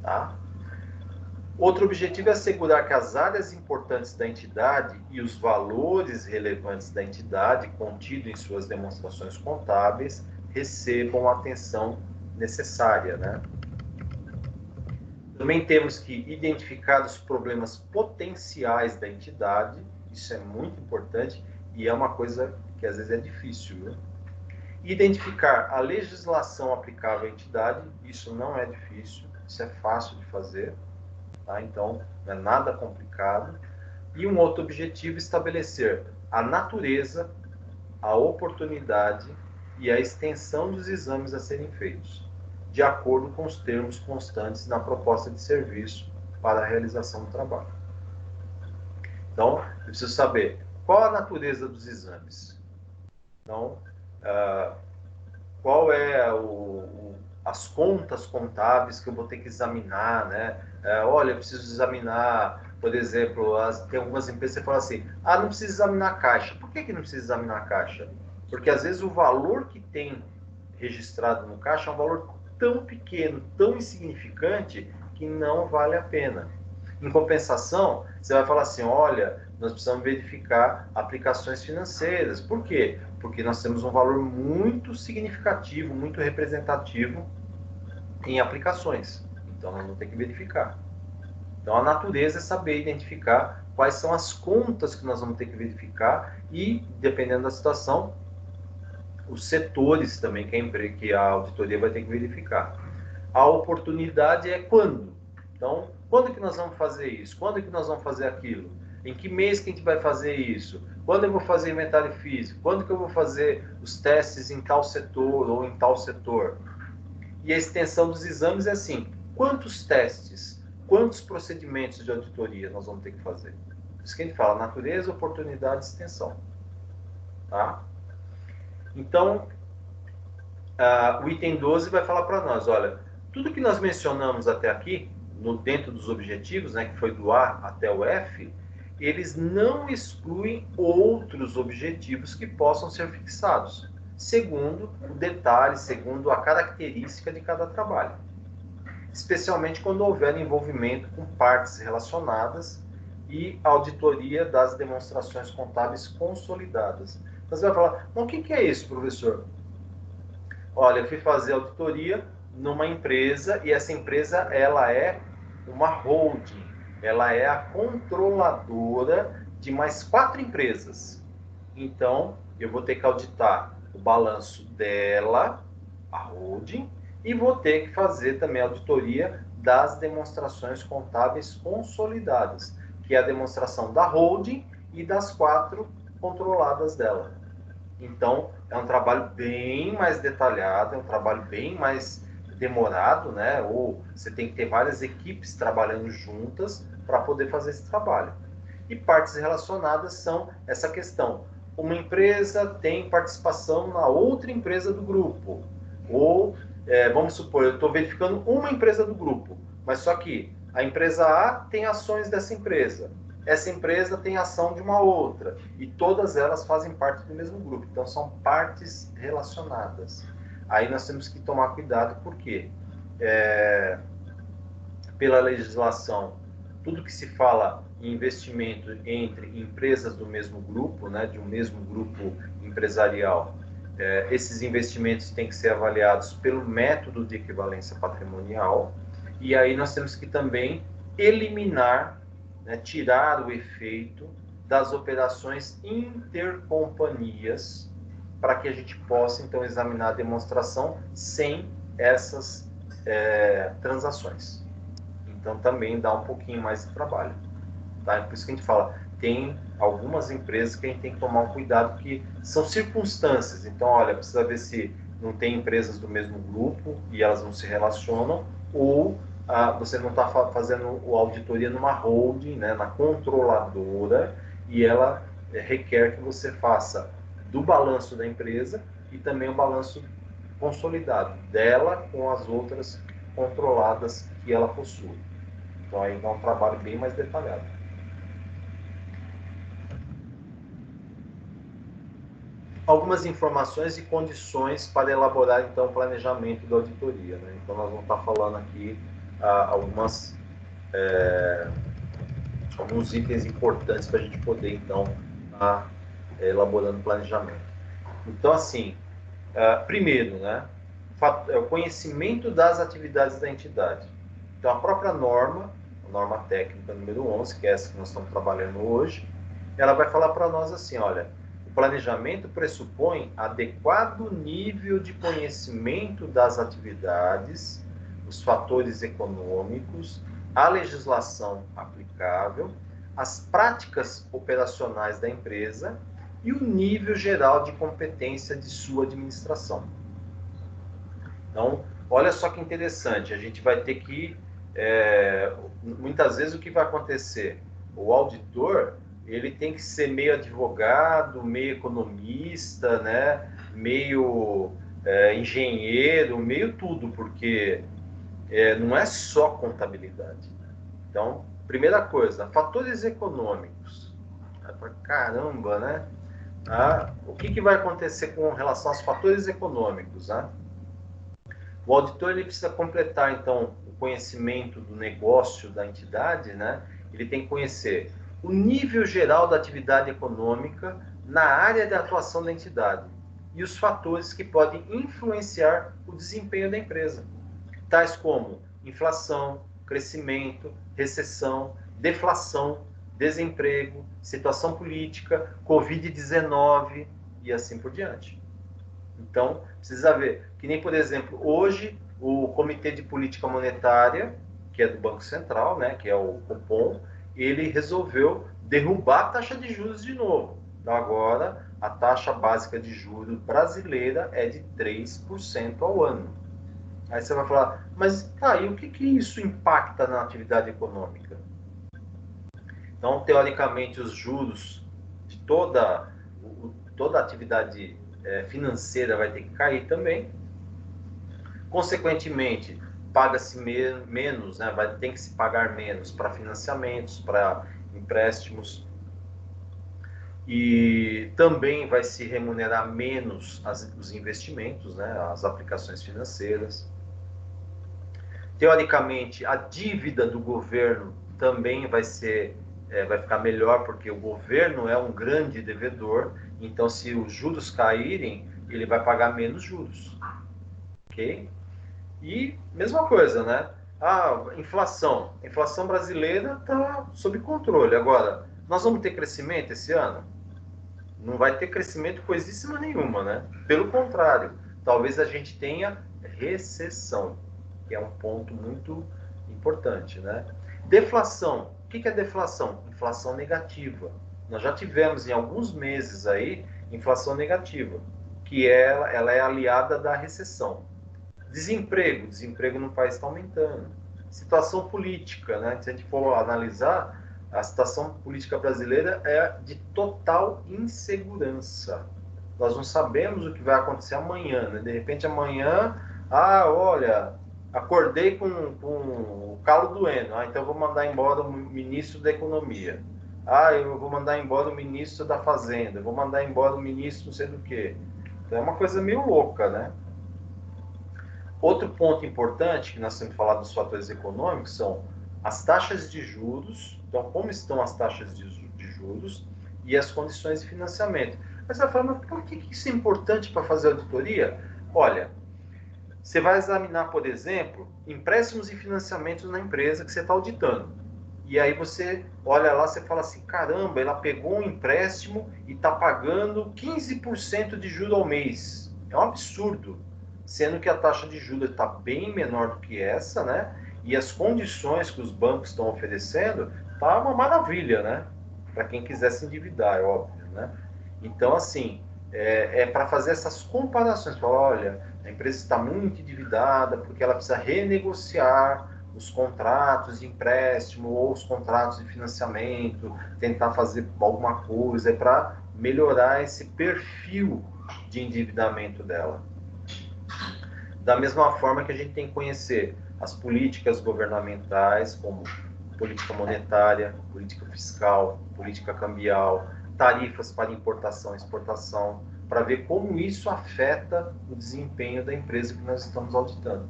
Tá? Outro objetivo é assegurar que as áreas importantes da entidade e os valores relevantes da entidade, contidos em suas demonstrações contábeis, recebam a atenção necessária, né? Também temos que identificar os problemas potenciais da entidade, isso é muito importante e é uma coisa que às vezes é difícil, né? Identificar a legislação aplicável à entidade, isso não é difícil, isso é fácil de fazer. Tá? Então, não é nada complicado. E um outro objetivo, estabelecer a natureza, a oportunidade e a extensão dos exames a serem feitos, de acordo com os termos constantes na proposta de serviço para a realização do trabalho. Então, eu preciso saber qual a natureza dos exames. Então, qual é as contas contábeis que eu vou ter que examinar, né? Olha, eu preciso examinar, por exemplo, tem algumas empresas que falam assim, não precisa examinar a caixa. Por que não precisa examinar a caixa? Porque às vezes o valor que tem registrado no caixa é um valor tão pequeno, tão insignificante, que não vale a pena. Em compensação, você vai falar assim, olha, nós precisamos verificar aplicações financeiras. Por quê? Porque nós temos um valor muito significativo, muito representativo em aplicações. Então, nós vamos ter que verificar. Então, a natureza é saber identificar quais são as contas que nós vamos ter que verificar e, dependendo da situação, os setores também que a auditoria vai ter que verificar. A oportunidade é quando? Então, quando que nós vamos fazer isso? Quando que nós vamos fazer aquilo? Em que mês que a gente vai fazer isso? Quando eu vou fazer inventário físico? Quando que eu vou fazer os testes em tal setor ou em tal setor? E a extensão dos exames é assim, quantos testes, quantos procedimentos de auditoria nós vamos ter que fazer? Por isso que a gente fala natureza, oportunidade e extensão. Tá? Então, o item 12 vai falar para nós, olha, tudo que nós mencionamos até aqui dentro dos objetivos, né, que foi do A até o F, eles não excluem outros objetivos que possam ser fixados, segundo o detalhe, segundo a característica de cada trabalho. Especialmente quando houver envolvimento com partes relacionadas e auditoria das demonstrações contábeis consolidadas. Então, você vai falar, o que é isso, professor? Olha, eu fui fazer auditoria numa empresa e essa empresa ela é uma holding, ela é a controladora de mais 4 empresas. Então, eu vou ter que auditar o balanço dela, a holding, e vou ter que fazer também a auditoria das demonstrações contábeis consolidadas, que é a demonstração da holding e das 4 controladas dela. Então, é um trabalho bem mais detalhado, é um trabalho bem mais demorado, né? Ou você tem que ter várias equipes trabalhando juntas para poder fazer esse trabalho. E partes relacionadas são essa questão. Uma empresa tem participação na outra empresa do grupo. Ou, vamos supor, eu estou verificando uma empresa do grupo, mas só que a empresa A tem ações dessa empresa. Essa empresa tem ação de uma outra. E todas elas fazem parte do mesmo grupo. Então, são partes relacionadas. Aí nós temos que tomar cuidado, porque pela legislação, tudo que se fala em investimento entre empresas do mesmo grupo, né, de um mesmo grupo empresarial, esses investimentos têm que ser avaliados pelo método de equivalência patrimonial. E aí nós temos que também eliminar, né, tirar o efeito das operações intercompanhias, para que a gente possa, então, examinar a demonstração sem essas transações. Então, também dá um pouquinho mais de trabalho. Tá? Por isso que a gente fala, tem algumas empresas que a gente tem que tomar um cuidado, que são circunstâncias. Então, olha, precisa ver se não tem empresas do mesmo grupo e elas não se relacionam, ou você não está fazendo a auditoria numa holding, né, na controladora, e ela requer que você faça do balanço da empresa e também o balanço consolidado dela com as outras controladas que ela possui. Então aí é um trabalho bem mais detalhado. Algumas informações e condições para elaborar então o planejamento da auditoria, né? Então nós vamos estar falando aqui alguns itens importantes para a gente poder então estar elaborando o planejamento. Então assim, primeiro, né, o conhecimento das atividades da entidade. Então a própria norma, a norma técnica número 11, que é essa que nós estamos trabalhando hoje, ela vai falar para nós assim, olha, o planejamento pressupõe adequado nível de conhecimento das atividades, os fatores econômicos, a legislação aplicável, as práticas operacionais da empresa e o nível geral de competência de sua administração. Então, olha só que interessante, a gente vai ter que, muitas vezes o que vai acontecer? O auditor, ele tem que ser meio advogado, meio economista, né? Meio engenheiro, meio tudo, porque não é só contabilidade. Então, primeira coisa, fatores econômicos. Caramba, né? O que vai acontecer com relação aos fatores econômicos, né? O auditor ele precisa completar, então, o conhecimento do negócio da entidade, né? Ele tem que conhecer o nível geral da atividade econômica na área de atuação da entidade e os fatores que podem influenciar o desempenho da empresa, tais como inflação, crescimento, recessão, deflação, desemprego, situação política, Covid-19 e assim por diante. Então, precisa ver, que nem, por exemplo, hoje o Comitê de Política Monetária, que é do Banco Central, né, que é o Copom, ele resolveu derrubar a taxa de juros de novo. Então, agora, a taxa básica de juros brasileira é de 3% ao ano. Aí você vai falar, mas e o que isso impacta na atividade econômica? Então, teoricamente, os juros de toda a atividade financeira vai ter que cair também. Consequentemente, paga-se menos, né? Tem que se pagar menos para financiamentos, para empréstimos. E também vai se remunerar menos os investimentos, né? As aplicações financeiras. Teoricamente, a dívida do governo também vai ficar melhor, porque o governo é um grande devedor, então se os juros caírem, ele vai pagar menos juros. Ok? E mesma coisa, né? A inflação. A inflação brasileira está sob controle. Agora, nós vamos ter crescimento esse ano? Não vai ter crescimento coisíssima nenhuma, né? Pelo contrário, talvez a gente tenha recessão, que é um ponto muito importante, né? Deflação. O que é deflação? Inflação negativa. Nós já tivemos em alguns meses aí inflação negativa, que ela é aliada da recessão. Desemprego no país está aumentando. Situação política, né? Se a gente for analisar, a situação política brasileira é de total insegurança. Nós não sabemos o que vai acontecer amanhã, né? De repente amanhã, olha, acordei com o calo doendo, então eu vou mandar embora o ministro da Economia. Eu vou mandar embora o ministro da Fazenda, eu vou mandar embora o ministro não sei do quê. Então é uma coisa meio louca, né? Outro ponto importante que nós temos que falar dos fatores econômicos são as taxas de juros. Então, como estão as taxas de juros e as condições de financiamento. Mas você vai falar, mas por que isso é importante para fazer auditoria? Olha, você vai examinar, por exemplo, empréstimos e financiamentos na empresa que você está auditando. E aí você olha lá, você fala assim, caramba, ela pegou um empréstimo e está pagando 15% de juros ao mês. É um absurdo. Sendo que a taxa de juros está bem menor do que essa, né? E as condições que os bancos estão oferecendo tá uma maravilha, né? Para quem quiser se endividar, é óbvio, né? Então, assim, para fazer essas comparações. Olha, a empresa está muito endividada porque ela precisa renegociar os contratos de empréstimo ou os contratos de financiamento, tentar fazer alguma coisa para melhorar esse perfil de endividamento dela. Da mesma forma que a gente tem que conhecer as políticas governamentais, como política monetária, política fiscal, política cambial, tarifas para importação e exportação, para ver como isso afeta o desempenho da empresa que nós estamos auditando.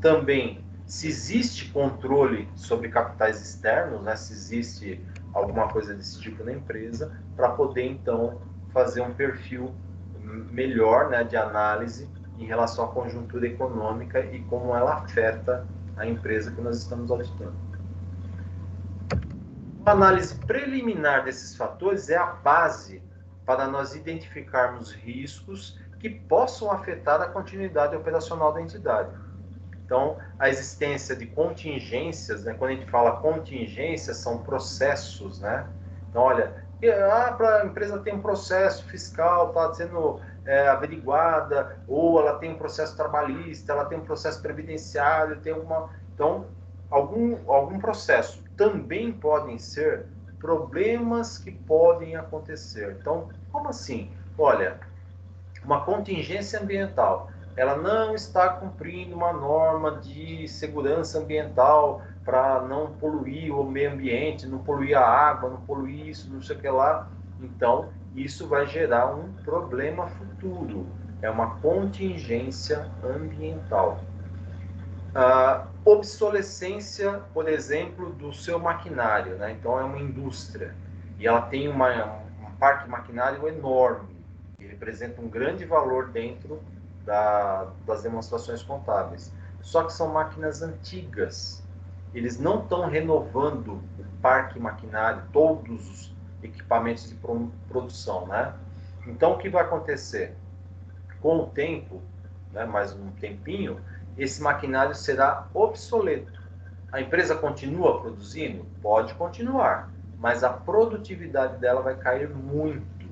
Também, se existe controle sobre capitais externos, né, se existe alguma coisa desse tipo na empresa, para poder, então, fazer um perfil melhor, né, de análise em relação à conjuntura econômica e como ela afeta a empresa que nós estamos auditando. A análise preliminar desses fatores é a base para nós identificarmos riscos que possam afetar a continuidade operacional da entidade. Então, a existência de contingências, né? Quando a gente fala contingências, são processos, né? Então, olha, para a empresa ter um processo fiscal, está sendo averiguada, ou ela tem um processo trabalhista, ela tem um processo previdenciário, tem alguma... Então, algum processo. Também podem ser problemas que podem acontecer. Então, como assim? Olha, uma contingência ambiental, ela não está cumprindo uma norma de segurança ambiental para não poluir o meio ambiente, não poluir a água, não poluir isso, não sei o que lá. Então, isso vai gerar um problema futuro. É uma contingência ambiental. Obsolescência, por exemplo, do seu maquinário, né? Então, é uma indústria e ela tem um parque maquinário enorme, que representa um grande valor dentro das demonstrações contábeis. Só que são máquinas antigas. Eles não estão renovando o parque maquinário, todos os equipamentos de produção, né? Então, o que vai acontecer? Com o tempo, né, mais um tempinho, esse maquinário será obsoleto. A empresa continua produzindo? Pode continuar, mas a produtividade dela vai cair muito.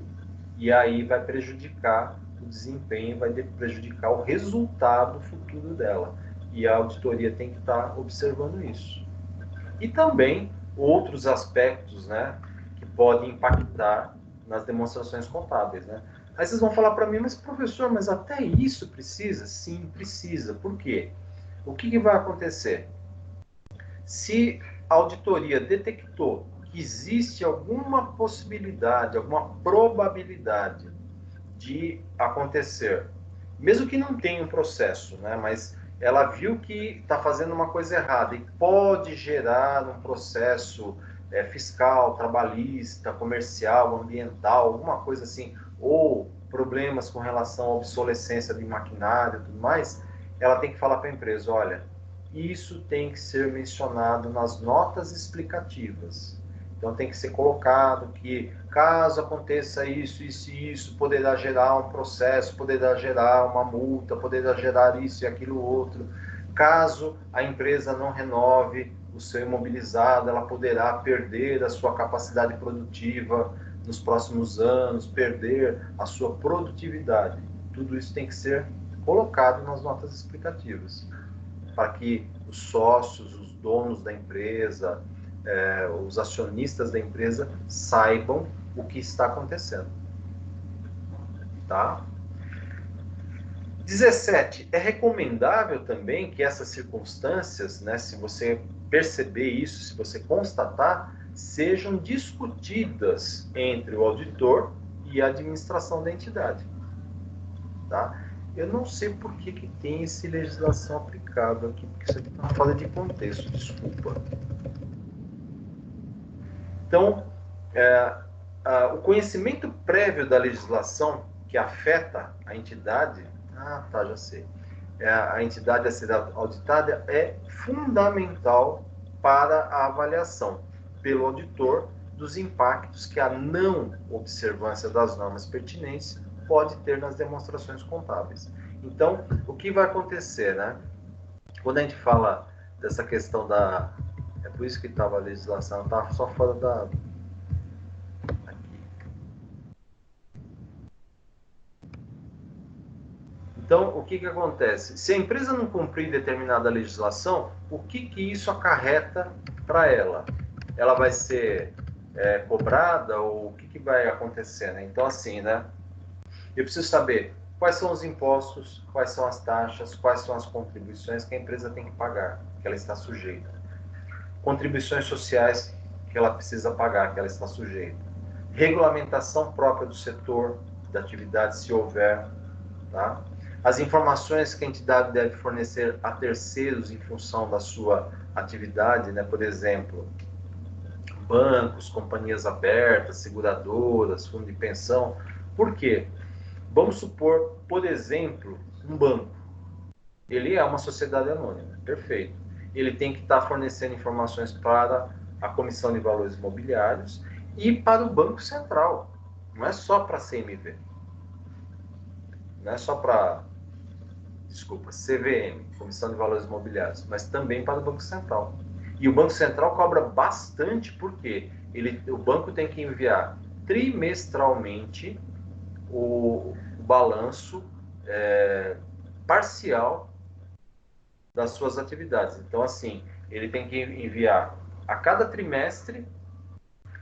E aí vai prejudicar o desempenho, vai prejudicar o resultado futuro dela. E a auditoria tem que estar observando isso. E também outros aspectos, né, que podem impactar nas demonstrações contábeis, né? Aí vocês vão falar para mim, mas professor, mas até isso precisa? Sim, precisa. Por quê? O que vai acontecer? Se a auditoria detectou que existe alguma possibilidade, alguma probabilidade de acontecer, mesmo que não tenha um processo, né, mas ela viu que está fazendo uma coisa errada e pode gerar um processo fiscal, trabalhista, comercial, ambiental, alguma coisa assim, ou problemas com relação à obsolescência de maquinário e tudo mais, ela tem que falar para a empresa, olha, isso tem que ser mencionado nas notas explicativas. Então tem que ser colocado que caso aconteça isso, isso e isso, poderá gerar um processo, poderá gerar uma multa, poderá gerar isso e aquilo outro. Caso a empresa não renove o seu imobilizado, ela poderá perder a sua capacidade produtiva nos próximos anos, perder a sua produtividade. Tudo isso tem que ser colocado nas notas explicativas, para que os sócios, os donos da empresa, os acionistas da empresa saibam o que está acontecendo. Tá? 17. É recomendável também que essas circunstâncias, né, se você perceber isso, se você constatar, sejam discutidas entre o auditor e a administração da entidade. Tá? Eu não sei por que tem essa legislação aplicável aqui, porque isso aqui está uma falha de contexto, desculpa. Então, o conhecimento prévio da legislação que afeta a entidade, já sei, a entidade a ser auditada é fundamental para a avaliação pelo auditor dos impactos que a não observância das normas pertinentes pode ter nas demonstrações contábeis. Então, o que vai acontecer, né? Quando a gente fala dessa questão da... É por isso que estava a legislação, estava só fora da... Então, o que acontece? Se a empresa não cumprir determinada legislação, o que isso acarreta para ela? Ela vai ser cobrada ou o que vai acontecer? Né? Então, assim, né? Eu preciso saber quais são os impostos, quais são as taxas, quais são as contribuições que a empresa tem que pagar, que ela está sujeita. Contribuições sociais que ela precisa pagar, que ela está sujeita. Regulamentação própria do setor, da atividade, se houver, tá? As informações que a entidade deve fornecer a terceiros em função da sua atividade, né? Por exemplo, bancos, companhias abertas, seguradoras, fundo de pensão. Por quê? Vamos supor, por exemplo, um banco. Ele é uma sociedade anônima, perfeito. Ele tem que estar fornecendo informações para a Comissão de Valores Imobiliários e para o Banco Central. Não é só para a CMV. Não é só para... CVM, Comissão de Valores Imobiliários, mas também para o Banco Central. E o Banco Central cobra bastante, porque o banco tem que enviar trimestralmente o balanço parcial das suas atividades. Então, assim, ele tem que enviar a cada trimestre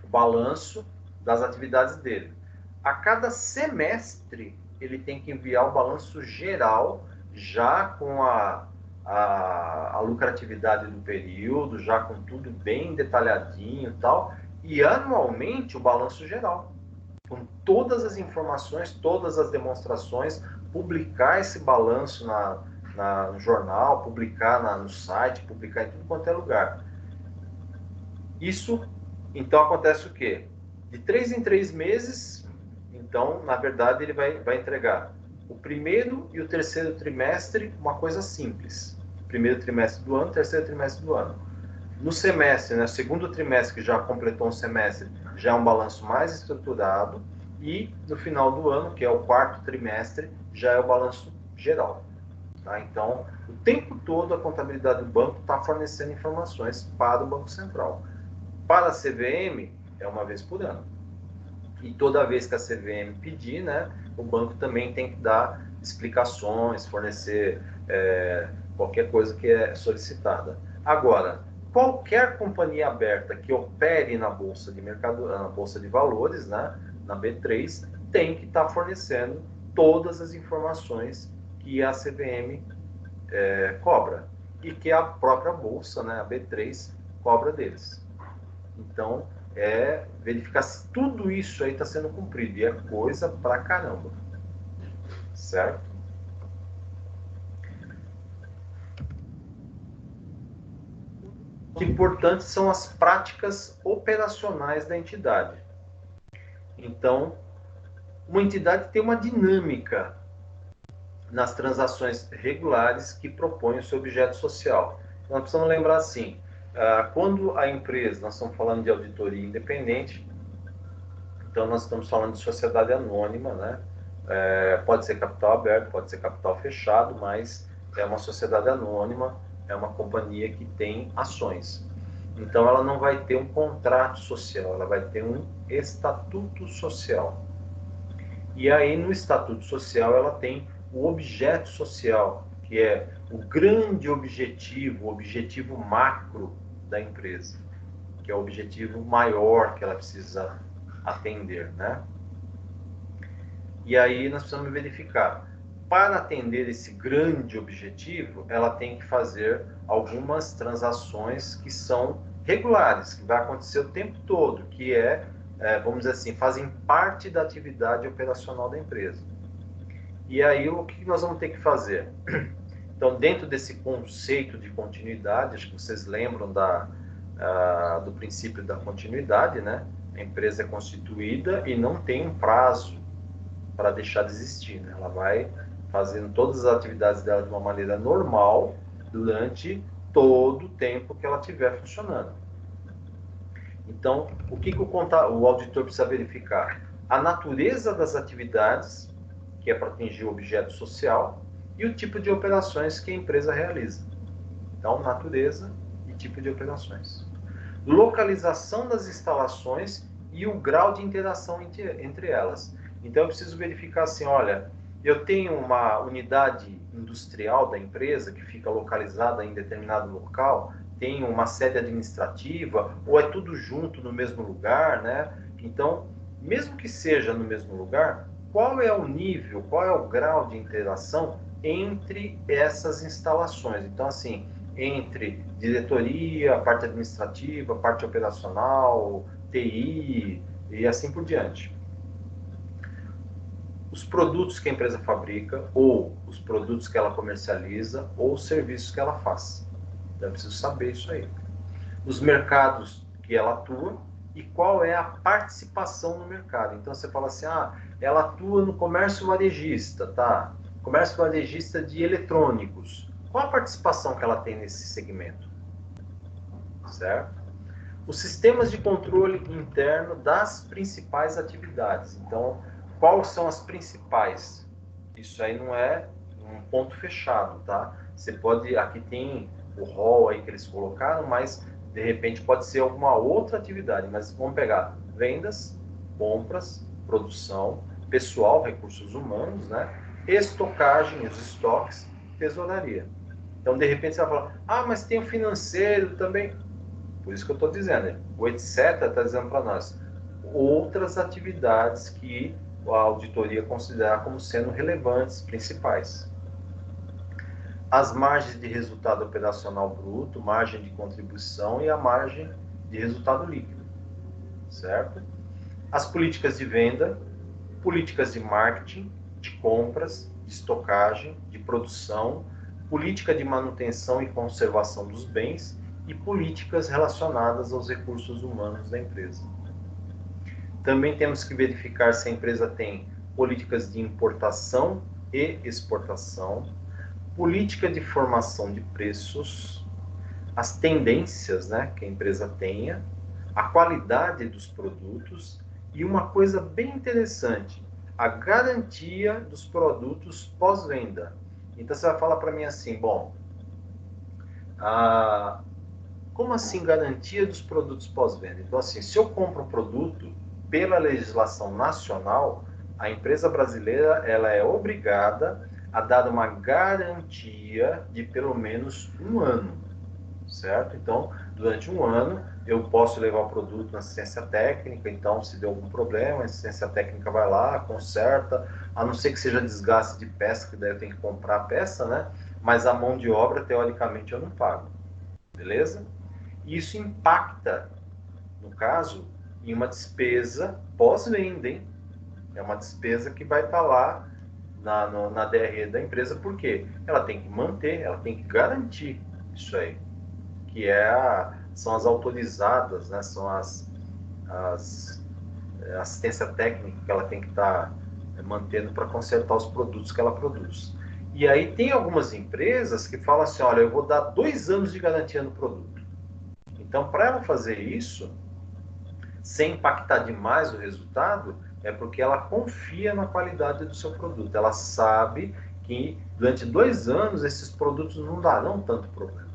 o balanço das atividades dele. A cada semestre, ele tem que enviar o balanço geral, já com a lucratividade do período, já com tudo bem detalhadinho e tal, e anualmente o balanço geral, com todas as informações, todas as demonstrações, publicar esse balanço no jornal, publicar no site, publicar em tudo quanto é lugar. Isso, então, acontece o quê? De 3 em 3 meses, então, na verdade, ele vai entregar o primeiro e o terceiro trimestre, uma coisa simples. Primeiro trimestre do ano, terceiro trimestre do ano. No semestre, né, segundo trimestre, que já completou um semestre, já é um balanço mais estruturado. E no final do ano, que é o quarto trimestre, já é o balanço geral. Tá? Então, o tempo todo a contabilidade do banco está fornecendo informações para o Banco Central. Para a CVM, é uma vez por ano. E toda vez que a CVM pedir, né, o banco também tem que dar explicações, fornecer qualquer coisa que é solicitada. Agora, qualquer companhia aberta que opere na Bolsa de Mercado, na Bolsa de Valores, né, na B3, tem que estar fornecendo todas as informações que a CVM cobra. e que a própria bolsa, né, a B3, cobra deles. Então, verificar se tudo isso aí está sendo cumprido, e é coisa pra caramba, certo? O importante são as práticas operacionais da entidade. Então, uma entidade tem uma dinâmica nas transações regulares que propõe o seu objeto social. Então, nós precisamos lembrar assim, quando a empresa, nós estamos falando de auditoria independente, então nós estamos falando de sociedade anônima, né? Pode ser capital aberto, pode ser capital fechado, mas é uma sociedade anônima, é uma companhia que tem ações. Então ela não vai ter um contrato social, ela vai ter um estatuto social. E aí no estatuto social ela tem o objeto social, que é o grande objetivo, o objetivo macro da empresa, que é o objetivo maior que ela precisa atender, né? E aí nós precisamos verificar, para atender esse grande objetivo, ela tem que fazer algumas transações que são regulares, que vai acontecer o tempo todo, que vamos dizer assim, fazem parte da atividade operacional da empresa. E aí o que nós vamos ter que fazer? Então, dentro desse conceito de continuidade, acho que vocês lembram do princípio da continuidade, né? A empresa é constituída e não tem um prazo para deixar de existir, né? Ela vai fazendo todas as atividades dela de uma maneira normal durante todo o tempo que ela estiver funcionando. Então, o que o auditor precisa verificar? A natureza das atividades, que é para atingir o objeto social, e o tipo de operações que a empresa realiza. Então, natureza e tipo de operações. Localização das instalações e o grau de interação entre elas. Então, eu preciso verificar assim, olha, eu tenho uma unidade industrial da empresa que fica localizada em determinado local, tem uma sede administrativa, ou é tudo junto no mesmo lugar, né? Então, mesmo que seja no mesmo lugar, qual é o nível, qual é o grau de interação entre essas instalações? Então, assim, entre diretoria, parte administrativa, parte operacional, TI e assim por diante. Os produtos que a empresa fabrica, ou os produtos que ela comercializa, ou os serviços que ela faz. Então, eu preciso saber isso aí. Os mercados que ela atua e qual é a participação no mercado. Então, você fala assim, ela atua no comércio varejista, tá? Comércio varejista de eletrônicos. Qual a participação que ela tem nesse segmento? Certo? Os sistemas de controle interno das principais atividades. Então, quais são as principais? Isso aí não é um ponto fechado, tá? Você pode, aqui tem o rol aí que eles colocaram, mas de repente pode ser alguma outra atividade, mas vamos pegar vendas, compras, produção, pessoal, recursos humanos, né? Estocagem, os estoques, tesouraria. Então, de repente você vai falar, mas tem o financeiro também. Por isso que eu estou dizendo, o etc. está dizendo para nós outras atividades que a auditoria considera como sendo relevantes, principais. As margens de resultado operacional bruto, margem de contribuição e a margem de resultado líquido, certo? As políticas de venda, políticas de marketing, de compras, de estocagem, de produção, política de manutenção e conservação dos bens e políticas relacionadas aos recursos humanos da empresa. Também temos que verificar se a empresa tem políticas de importação e exportação, política de formação de preços, as tendências, né, que a empresa tenha, a qualidade dos produtos e uma coisa bem interessante, a garantia dos produtos pós-venda. Então você vai falar para mim assim, bom, como assim garantia dos produtos pós-venda? Então assim, se eu compro um produto pela legislação nacional, a empresa brasileira ela é obrigada a dar uma garantia de pelo menos um ano, certo? Então, durante um ano, eu posso levar o produto na assistência técnica, então, se deu algum problema, a assistência técnica vai lá, conserta, a não ser que seja desgaste de peça, que daí eu tenho que comprar a peça, né? mas a mão de obra, teoricamente, eu não pago. Beleza? Isso impacta, no caso, em uma despesa pós-venda, hein? É uma despesa que vai estar lá na DRE da empresa, porque ela tem que manter, ela tem que garantir isso aí, que são as autorizadas, né? São as assistência técnica que ela tem que estar mantendo para consertar os produtos que ela produz. E aí tem algumas empresas que falam assim, olha, eu vou dar 2 anos de garantia no produto. Então, para ela fazer isso, sem impactar demais o resultado, é porque ela confia na qualidade do seu produto. Ela sabe que durante 2 anos esses produtos não darão tanto problema.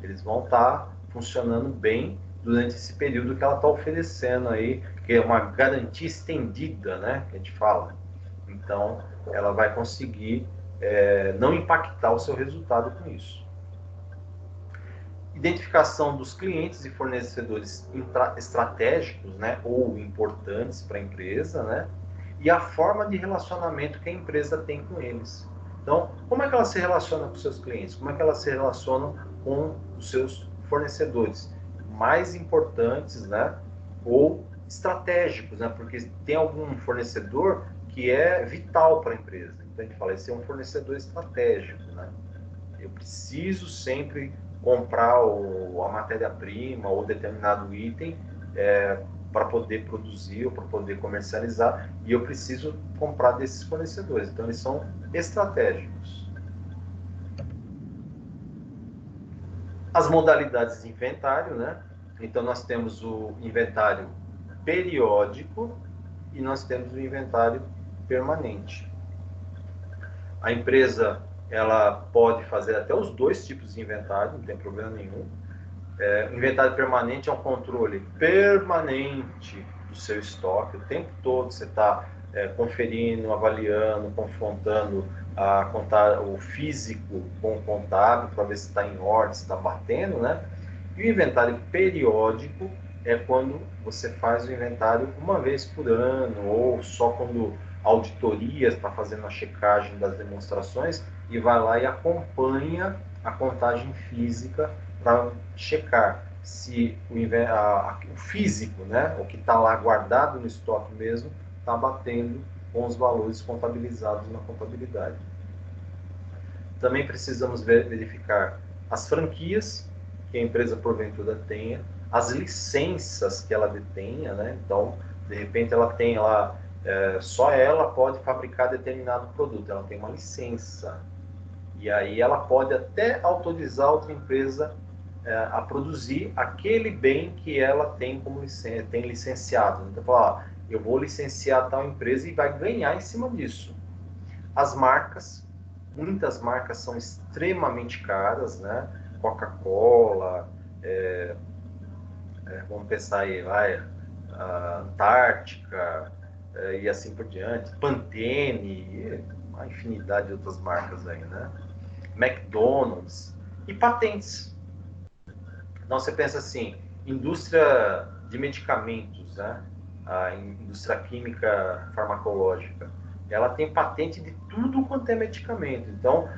Eles vão estar funcionando bem durante esse período que ela está oferecendo aí, que é uma garantia estendida, né, que a gente fala. Então, ela vai conseguir não impactar o seu resultado com isso. Identificação dos clientes e fornecedores estratégicos, né, ou importantes para a empresa, né, e a forma de relacionamento que a empresa tem com eles. Então, como é que ela se relaciona com seus clientes? Como é que ela se relaciona com os seus fornecedores mais importantes, né, ou estratégicos, né, porque tem algum fornecedor que é vital para a empresa. Então, a gente fala, esse é um fornecedor estratégico, né? Eu preciso sempre comprar a matéria-prima ou determinado item para poder produzir ou para poder comercializar, e eu preciso comprar desses fornecedores. Então, eles são estratégicos. As modalidades de inventário, né? Então, nós temos o inventário periódico e nós temos o inventário permanente. A empresa, ela pode fazer até os 2 tipos de inventário, não tem problema nenhum. O inventário permanente é um controle permanente do seu estoque. O tempo todo você está conferindo, avaliando, confrontando o físico com o contábil para ver se está em ordem, se está batendo, né? E o inventário periódico é quando você faz o inventário uma vez por ano ou só quando a auditoria está fazendo a checagem das demonstrações e vai lá e acompanha a contagem física para checar se o físico, né, o que está lá guardado no estoque mesmo, está batendo com os valores contabilizados na contabilidade. Também precisamos verificar as franquias que a empresa porventura tenha, as licenças que ela detenha, né? Então, de repente ela tem lá, só ela pode fabricar determinado produto, ela tem uma licença. E aí ela pode até autorizar outra empresa a produzir aquele bem que ela tem como tem licenciado. Então, fala, eu vou licenciar tal empresa e vai ganhar em cima disso. As marcas, muitas marcas são extremamente caras, né? Coca-Cola, vamos pensar aí, a Antártica, e assim por diante, Pantene, uma infinidade de outras marcas aí, né? McDonald's e patentes. Então você pensa assim, indústria de medicamentos, né? A indústria química farmacológica, ela tem patente de tudo quanto é medicamento. Então,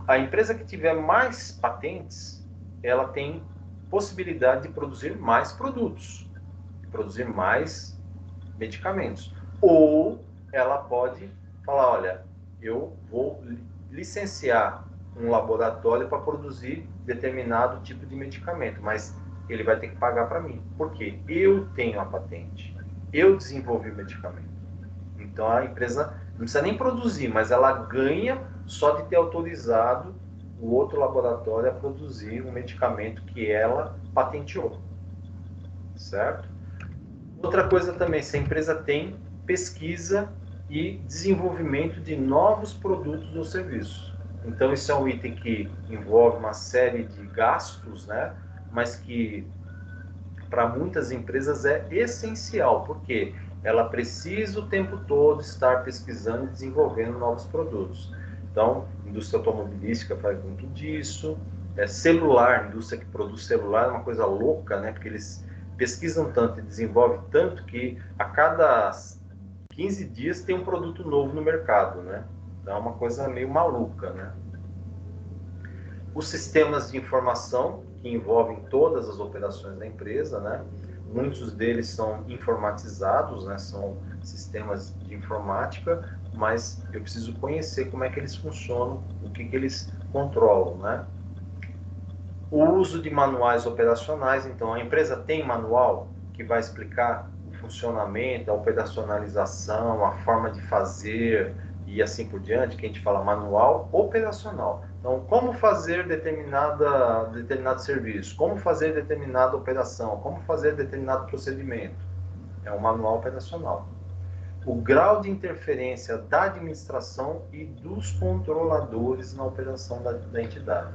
a empresa que tiver mais patentes, ela tem possibilidade de produzir mais produtos, produzir mais medicamentos. Ou ela pode falar, olha, eu vou licenciar um laboratório para produzir determinado tipo de medicamento, mas ele vai ter que pagar para mim, porque eu tenho a patente, eu desenvolvi o medicamento. Então a empresa não precisa nem produzir, mas ela ganha só de ter autorizado o outro laboratório a produzir um medicamento que ela patenteou, certo? Outra coisa também, se a empresa tem pesquisa e desenvolvimento de novos produtos ou serviços. Então, isso é um item que envolve uma série de gastos, né? Mas que para muitas empresas é essencial, porque ela precisa o tempo todo estar pesquisando e desenvolvendo novos produtos. Então, a indústria automobilística faz muito disso, celular, a indústria que produz celular é uma coisa louca, né? Porque eles pesquisam tanto e desenvolvem tanto que a cada 15 dias tem um produto novo no mercado, né? Então é uma coisa meio maluca, né? Os sistemas de informação, que envolvem todas as operações da empresa, né? Muitos deles são informatizados, né? São sistemas de informática, mas eu preciso conhecer como é que eles funcionam, o que eles controlam, né? O uso de manuais operacionais, então a empresa tem manual que vai explicar o funcionamento, a operacionalização, a forma de fazer e assim por diante, que a gente fala manual operacional. Então, como fazer determinado serviço, como fazer determinada operação, como fazer determinado procedimento. É um manual operacional. O grau de interferência da administração e dos controladores na operação da entidade.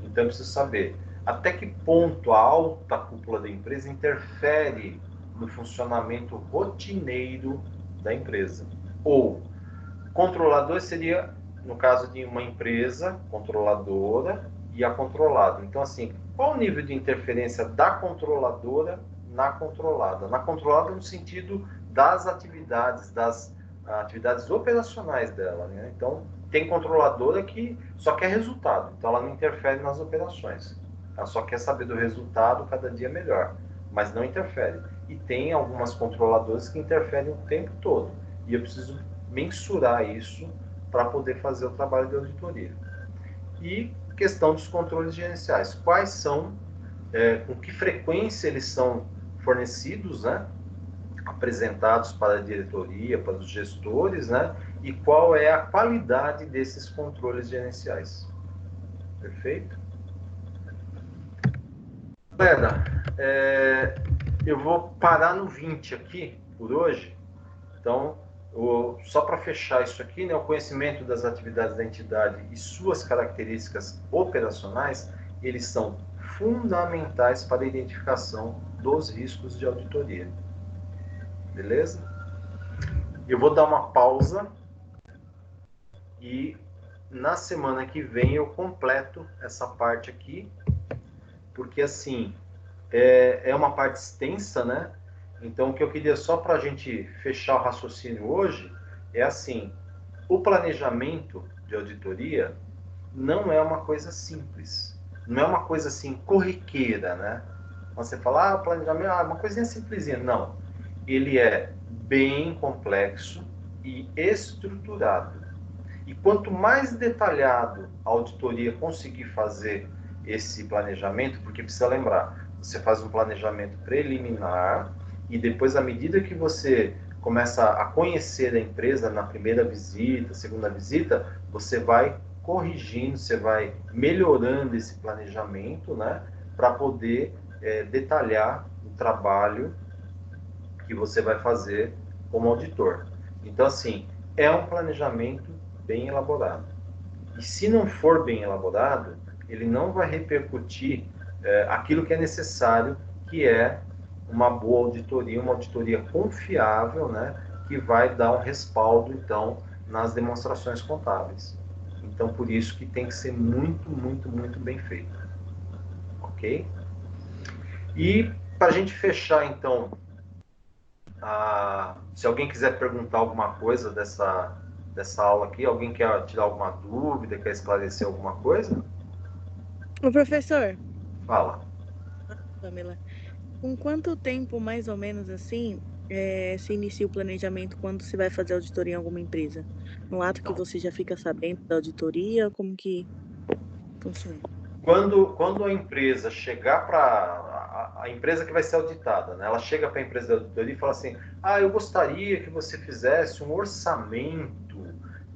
Então, eu preciso saber até que ponto a alta cúpula da empresa interfere no funcionamento rotineiro da empresa. Ou, controlador seria, no caso de uma empresa controladora e a controlada. Então, assim, qual o nível de interferência da controladora na controlada? Na controlada no sentido das atividades operacionais dela, né? Então, tem controladora que só quer resultado, então ela não interfere nas operações. Ela só quer saber do resultado cada dia melhor, mas não interfere. E tem algumas controladoras que interferem o tempo todo. E eu preciso mensurar isso para poder fazer o trabalho de auditoria. E questão dos controles gerenciais. Quais são, com que frequência eles são fornecidos, né? Apresentados para a diretoria, para os gestores, né? E qual é a qualidade desses controles gerenciais. Perfeito? Galera, eu vou parar no 20 aqui por hoje. Então, só para fechar isso aqui, né, o conhecimento das atividades da entidade e suas características operacionais, eles são fundamentais para a identificação dos riscos de auditoria. Beleza? Eu vou dar uma pausa e na semana que vem eu completo essa parte aqui, porque assim, é uma parte extensa, né? Então, o que eu queria só para a gente fechar o raciocínio hoje é assim, o planejamento de auditoria não é uma coisa simples, não é uma coisa assim corriqueira, né? Você fala, o planejamento é uma coisinha simplesinha. Não, ele é bem complexo e estruturado. E quanto mais detalhado a auditoria conseguir fazer esse planejamento, porque precisa lembrar, você faz um planejamento preliminar e depois, à medida que você começa a conhecer a empresa na primeira visita, segunda visita, você vai corrigindo, você vai melhorando esse planejamento, né, para poder detalhar o trabalho que você vai fazer como auditor. Então, assim, é um planejamento bem elaborado. E se não for bem elaborado, ele não vai repercutir aquilo que é necessário, que é uma boa auditoria, uma auditoria confiável, né, que vai dar um respaldo, então, nas demonstrações contábeis. Então, por isso que tem que ser muito, muito, muito bem feito. Ok? E, para a gente fechar, então, se alguém quiser perguntar alguma coisa dessa aula aqui, alguém quer tirar alguma dúvida, quer esclarecer alguma coisa? Ô, professor, Fala. Pamela, com quanto tempo, mais ou menos assim, se inicia o planejamento quando se vai fazer auditoria em alguma empresa? No ato que Então, você já fica sabendo da auditoria, como que funciona? quando a empresa chegar para a empresa que vai ser auditada, né, ela chega para a empresa de auditoria e fala assim, eu gostaria que você fizesse um orçamento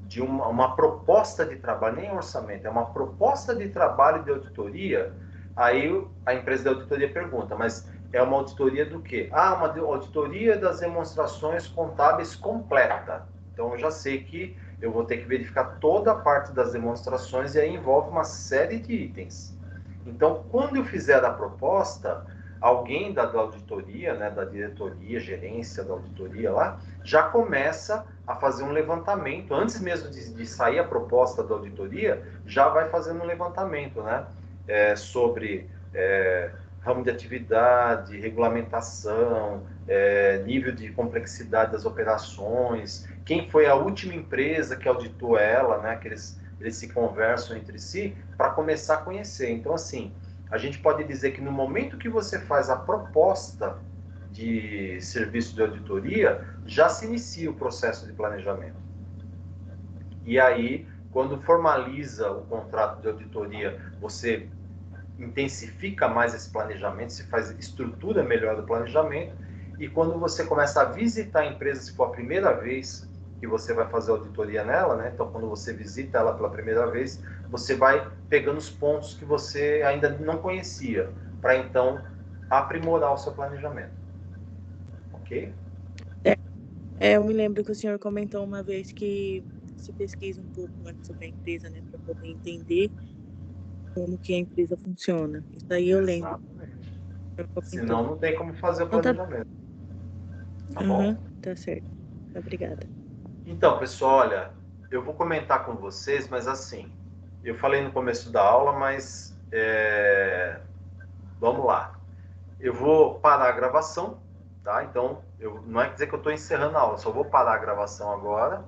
de uma proposta de trabalho, nem orçamento, é uma proposta de trabalho de auditoria. Aí a empresa de auditoria pergunta, mas é uma auditoria do quê? Uma auditoria das demonstrações contábeis completa. Então eu já sei que eu vou ter que verificar toda a parte das demonstrações e aí envolve uma série de itens. Então, quando eu fizer a proposta, alguém da auditoria, né, da diretoria, gerência da auditoria lá, já começa a fazer um levantamento, antes mesmo de sair a proposta da auditoria, já vai fazendo um levantamento, né, sobre ramo de atividade, regulamentação, nível de complexidade das operações, quem foi a última empresa que auditou ela, né, eles se conversam entre si para começar a conhecer. Então, assim, a gente pode dizer que no momento que você faz a proposta de serviço de auditoria, já se inicia o processo de planejamento. E aí, quando formaliza o contrato de auditoria, você intensifica mais esse planejamento, se faz estrutura melhor do planejamento, e quando você começa a visitar a empresa, se for a primeira vez que você vai fazer auditoria nela, né? Então, quando você visita ela pela primeira vez, você vai pegando os pontos que você ainda não conhecia, para então aprimorar o seu planejamento. Ok? Eu me lembro que o senhor comentou uma vez que se pesquisa um pouco antes sobre a empresa, né, para poder entender como que a empresa funciona. Isso aí eu lembro. Exatamente. O senhor comentou. Senão, não tem como fazer o Então tá, planejamento. Tá bom? tá certo. Obrigada. Então, pessoal, olha, eu vou comentar com vocês, mas assim, eu falei no começo da aula, mas vamos lá. Eu vou parar a gravação, tá? Então, não é dizer que eu estou encerrando a aula, só vou parar a gravação agora